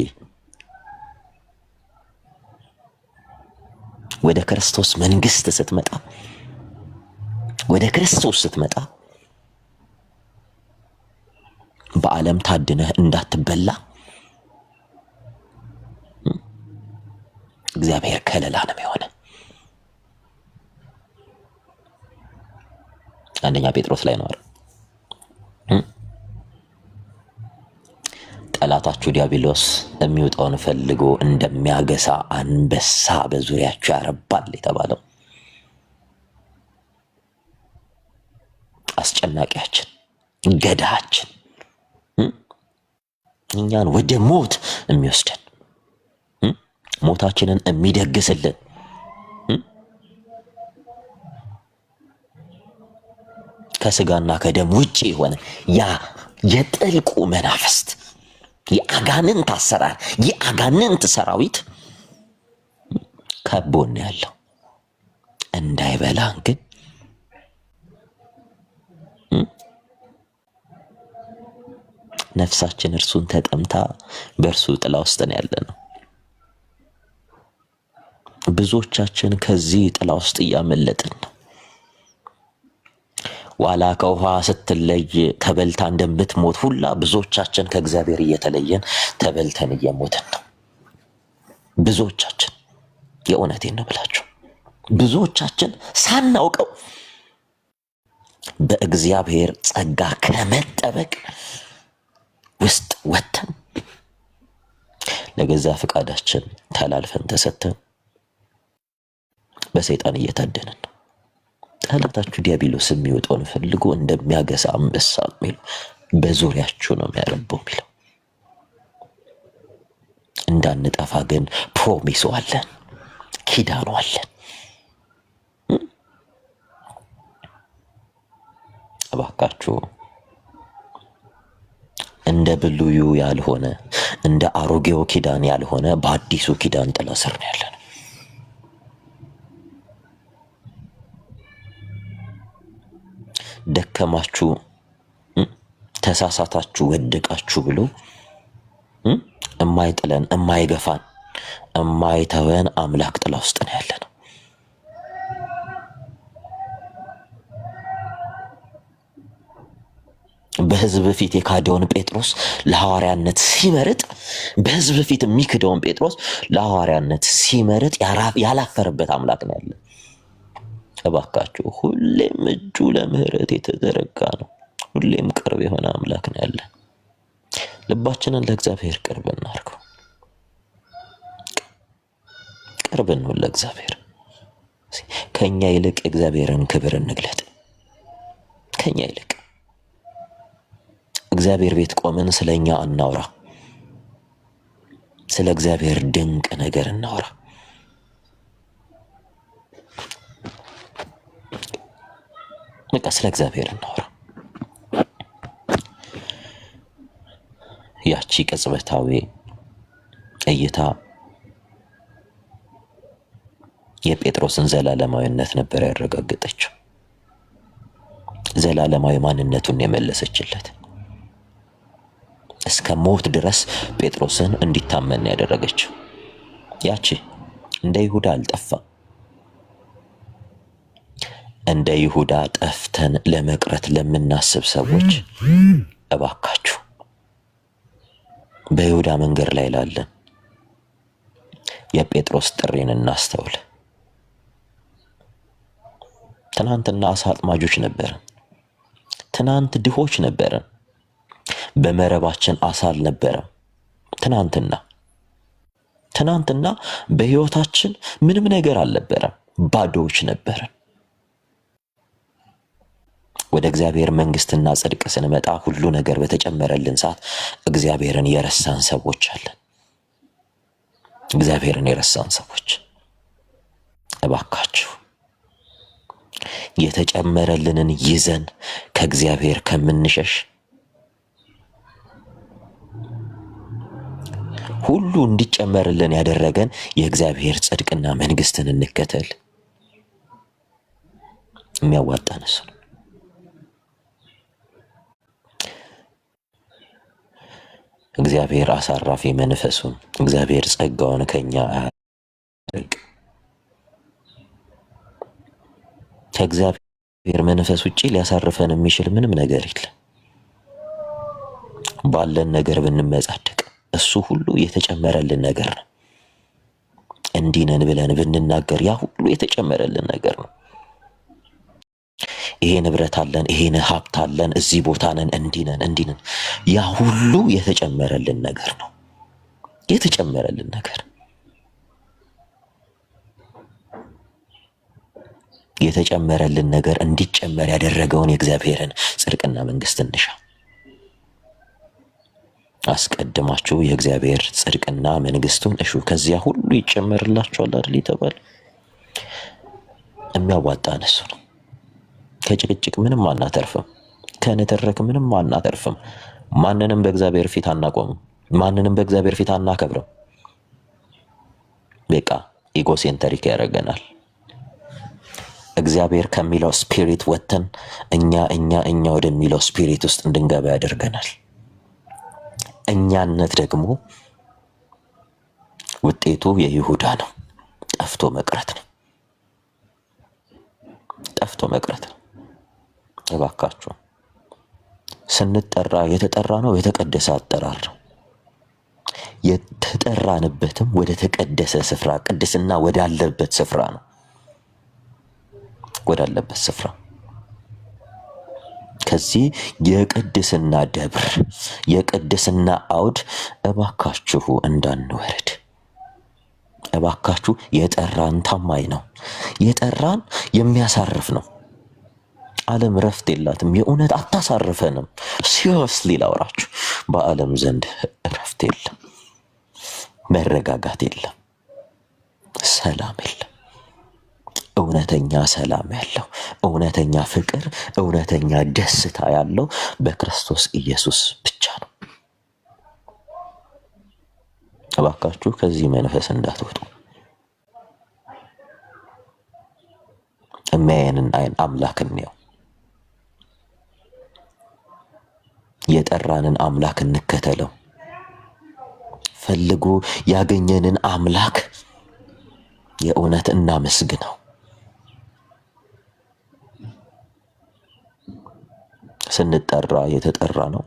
ወደ ክርስቶስ መንግስት ስትመጣ፣ ወደ ክርስቶስ ስትመጣ በዓለም ታድነህ እንዳትበላ እግዚአብሔር ከለላ ነው የሆነ። አንደኛ ጴጥሮስ ላይ ነው ጠላታችሁ ዲያብሎስ የሚወጣውን ፈልጎ እንደሚያገሳ አንበሳ በዙሪያችሁ ያረባል የተባለው። አስጨናቂያችን፣ ገዳችን፣ እኛን ወደ ሞት የሚወስደን፣ ሞታችንን የሚደግስልን ከስጋና ከደም ውጪ የሆነ ያ የጥልቁ መናፍስት፣ የአጋንንት አሰራር፣ የአጋንንት ሰራዊት ከቦን ያለው እንዳይበላን ግን ነፍሳችን እርሱን ተጠምታ በእርሱ ጥላ ውስጥ ነው ያለነው። ብዙዎቻችን ከዚህ ጥላ ውስጥ እያመለጥን ነው። ዋላ ከውሃ ስትለይ ተበልታ እንደምትሞት ሁላ ብዙዎቻችን ከእግዚአብሔር እየተለየን ተበልተን እየሞትን ነው። ብዙዎቻችን የእውነቴን ነው ብላችሁ ብዙዎቻችን ሳናውቀው በእግዚአብሔር ጸጋ ከመጠበቅ ውስጥ ወጥተን ለገዛ ፈቃዳችን ተላልፈን ተሰጥተን በሰይጣን እየታደንን ነው። ጠላታችሁ ዲያብሎስ የሚወጣውን ፈልጎ እንደሚያገሳ አንበሳ የሚለው በዙሪያችሁ ነው የሚያረበው የሚለው። እንዳንጠፋ ግን ፕሮሚሱ አለን፣ ኪዳኑ አለን። እባካችሁ እንደ ብሉዩ ያልሆነ እንደ አሮጌው ኪዳን ያልሆነ በአዲሱ ኪዳን ጥላ ስር ነው ያለነው። ደከማችሁ፣ ተሳሳታችሁ፣ ወደቃችሁ ብሎ እማይጥለን፣ እማይገፋን፣ እማይተወን አምላክ ጥላ ውስጥ ነው ያለነው። በሕዝብ ፊት የካደውን ጴጥሮስ ለሐዋርያነት ሲመርጥ፣ በሕዝብ ፊት የሚክደውን ጴጥሮስ ለሐዋርያነት ሲመርጥ ያላፈረበት አምላክ ነው ያለ። እባካችሁ ሁሌም እጁ ለምህረት የተዘረጋ ነው። ሁሌም ቅርብ የሆነ አምላክ ነው ያለ። ልባችንን ለእግዚአብሔር ቅርብ እናድርገው። ቅርብ ነው ለእግዚአብሔር። ከኛ ይልቅ እግዚአብሔርን ክብር እንግለጥ። ከኛ ይልቅ እግዚአብሔር ቤት ቆመን ስለኛ እናውራ። ስለ እግዚአብሔር ድንቅ ነገር እናውራ። በቃ ስለ እግዚአብሔር እናውራ። ያቺ ቅጽበታዊ እይታ የጴጥሮስን ዘላለማዊነት ነበር ያረጋገጠችው። ዘላለማዊ ማንነቱን የመለሰችለት። እስከ ሞት ድረስ ጴጥሮስን እንዲታመን ያደረገችው ያቺ እንደ ይሁዳ አልጠፋ። እንደ ይሁዳ ጠፍተን ለመቅረት ለምናስብ ሰዎች እባካችሁ በይሁዳ መንገድ ላይ ላለን የጴጥሮስ ጥሪን እናስተውል። ትናንትና አሳ አጥማጆች ነበርን። ትናንት ድሆች ነበርን። በመረባችን አሳ አልነበረም። ትናንትና በህይወታችን ምንም ነገር አልነበረም። ባዶዎች ነበርን። ወደ እግዚአብሔር መንግስትና ጽድቅ ስንመጣ ሁሉ ነገር በተጨመረልን ሰዓት እግዚአብሔርን የረሳን ሰዎች አለን። እግዚአብሔርን የረሳን ሰዎች እባካችሁ የተጨመረልንን ይዘን ከእግዚአብሔር ከምንሸሽ ሁሉ እንዲጨመርልን ያደረገን የእግዚአብሔር ጽድቅና መንግስትን እንከተል። የሚያዋጣን እሱ ነው። እግዚአብሔር አሳራፊ መንፈሱን እግዚአብሔር ጸጋውን ከኛ አያርቅ። ከእግዚአብሔር መንፈስ ውጪ ሊያሳርፈን የሚችል ምንም ነገር የለም። ባለን ነገር ብንመጻደቅ እሱ ሁሉ የተጨመረልን ነገር ነው። እንዲህ ነን ብለን ብንናገር ያ ሁሉ የተጨመረልን ነገር ነው። ይሄ ንብረት አለን፣ ይሄን ሀብት አለን፣ እዚህ ቦታ ነን፣ እንዲህ ነን፣ ያ ሁሉ የተጨመረልን ነገር ነው። የተጨመረልን ነገር የተጨመረልን ነገር እንዲጨመር ያደረገውን የእግዚአብሔርን ጽድቅና መንግስት እንሻ። አስቀድማችሁ የእግዚአብሔር ጽድቅና መንግስቱን እሹ፣ ከዚያ ሁሉ ይጨመርላችኋል አይደል የተባለ። የሚያዋጣን እሱ ነው። ከጭቅጭቅ ምንም አናተርፍም። ከንትርክ ምንም አናተርፍም። ማንንም በእግዚአብሔር ፊት አናቆምም። ማንንም በእግዚአብሔር ፊት አናከብርም። በቃ ኢጎሴንተሪክ ያደርገናል። እግዚአብሔር ከሚለው ስፒሪት ወጥተን እኛ ወደሚለው ስፒሪት ውስጥ እንድንገባ ያደርገናል። እኛነት ደግሞ ውጤቱ የይሁዳ ነው። ጠፍቶ መቅረት ነው። ጠፍቶ መቅረት ነው። እባካችሁ ስንጠራ የተጠራ ነው የተቀደሰ አጠራር ነው። የተጠራንበትም ወደ ተቀደሰ ስፍራ፣ ቅድስና ወዳለበት ስፍራ ነው። ወዳለበት ስፍራ ከዚህ የቅድስና ደብር የቅድስና አውድ እባካችሁ እንዳንወርድ። እባካችሁ የጠራን ታማኝ ነው። የጠራን የሚያሳርፍ ነው። ዓለም ረፍት የላትም። የእውነት አታሳርፈንም። ሲሪየስሊ ላውራችሁ፣ በዓለም ዘንድ ረፍት የለም፣ መረጋጋት የለም፣ ሰላም የለም። እውነተኛ ሰላም ያለው፣ እውነተኛ ፍቅር፣ እውነተኛ ደስታ ያለው በክርስቶስ ኢየሱስ ብቻ ነው። እባካችሁ ከዚህ መንፈስ እንዳትወጡ። የሚያየንን አይን አምላክ እንየው። የጠራንን አምላክ እንከተለው። ፈልጎ ያገኘንን አምላክ የእውነት እናመስግነው። ስንጠራ የተጠራ ነው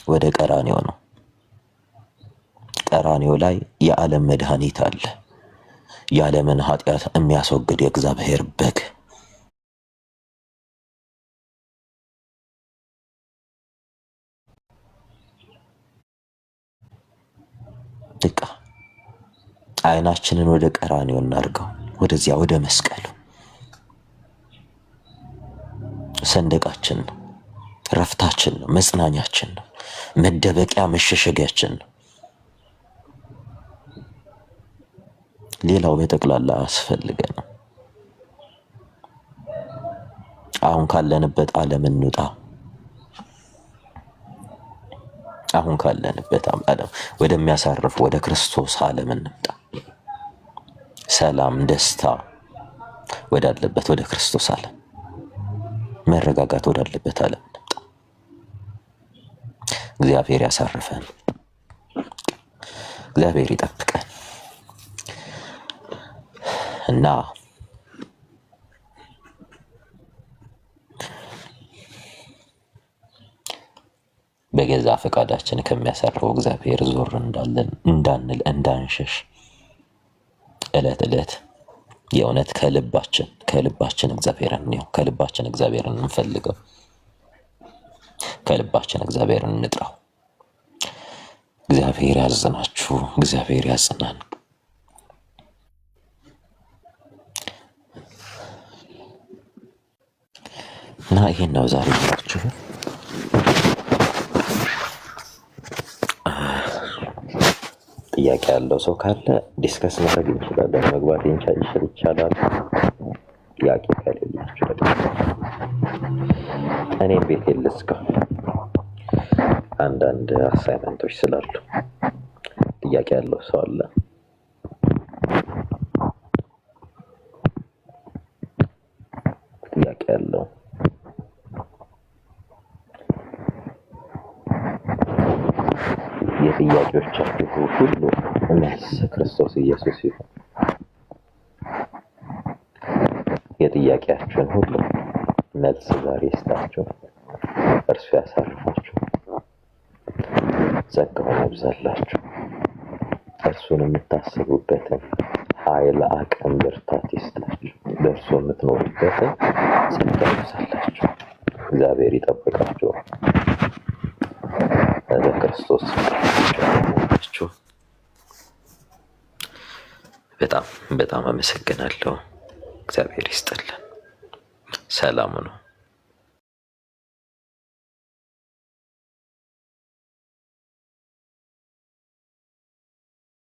ወደ ቀራንዮ ነው። ቀራንዮ ላይ የዓለም መድኃኒት አለ። የዓለምን ኃጢአት የሚያስወግድ የእግዚአብሔር በግ ድቃ አይናችንን ወደ ቀራንዮ እናድርገው። ወደዚያ ወደ መስቀሉ። ሰንደቃችን ነው፣ ረፍታችን ነው፣ መጽናኛችን ነው፣ መደበቂያ መሸሸጊያችን ነው። ሌላው በጠቅላላ አያስፈልገንም። አሁን ካለንበት ዓለም እንውጣ። አሁን ካለንበት ዓለም ወደሚያሳርፍ ወደ ክርስቶስ ዓለም እንምጣ። ሰላም፣ ደስታ ወዳለበት ወደ ክርስቶስ ዓለም፣ መረጋጋት ወዳለበት ዓለም እንምጣ። እግዚአብሔር ያሳርፈን። እግዚአብሔር ይጠብቀን እና በገዛ ፈቃዳችን ከሚያሳርፈው እግዚአብሔር ዞር እንዳንል እንዳንሸሽ ዕለት ዕለት የእውነት ከልባችን እግዚአብሔርን ነው፣ ከልባችን እግዚአብሔርን እንፈልገው፣ ከልባችን እግዚአብሔርን እንጥራው። እግዚአብሔር ያዝናችሁ፣ እግዚአብሔር ያጽናን። እና ይሄን ነው ዛሬ ብላችሁ ጥያቄ ያለው ሰው ካለ ዲስከስ ማድረግ እንችላለን። መግባት ይቻላል። ጥያቄ ከሌላችሁ ደግሞ እኔም ቤት ልዝጋ፣ አንዳንድ አሳይመንቶች ስላሉ። ጥያቄ ያለው ሰው አለ? ያለው። የጥያቄዎቻችሁ ሁሉ መልስ ክርስቶስ ኢየሱስ ይሁን። የጥያቄያችሁን ሁሉ መልስ ዛሬ ይስጣችሁ፣ እርሱ ያሳርፋችሁ፣ ጸጋውን ያብዛላችሁ። እርሱን የምታስቡበትን ኃይል፣ አቅም፣ ብርታት ይስጣችሁ። በእርሱ የምትኖሩበትን ጸጋ ያብዛላችሁ። እግዚአብሔር ይጠብቃችሁ። ለክርስቶስ ናችሁ። በጣም አመሰግናለሁ። እግዚአብሔር ይስጥልን። ሰላም ነው።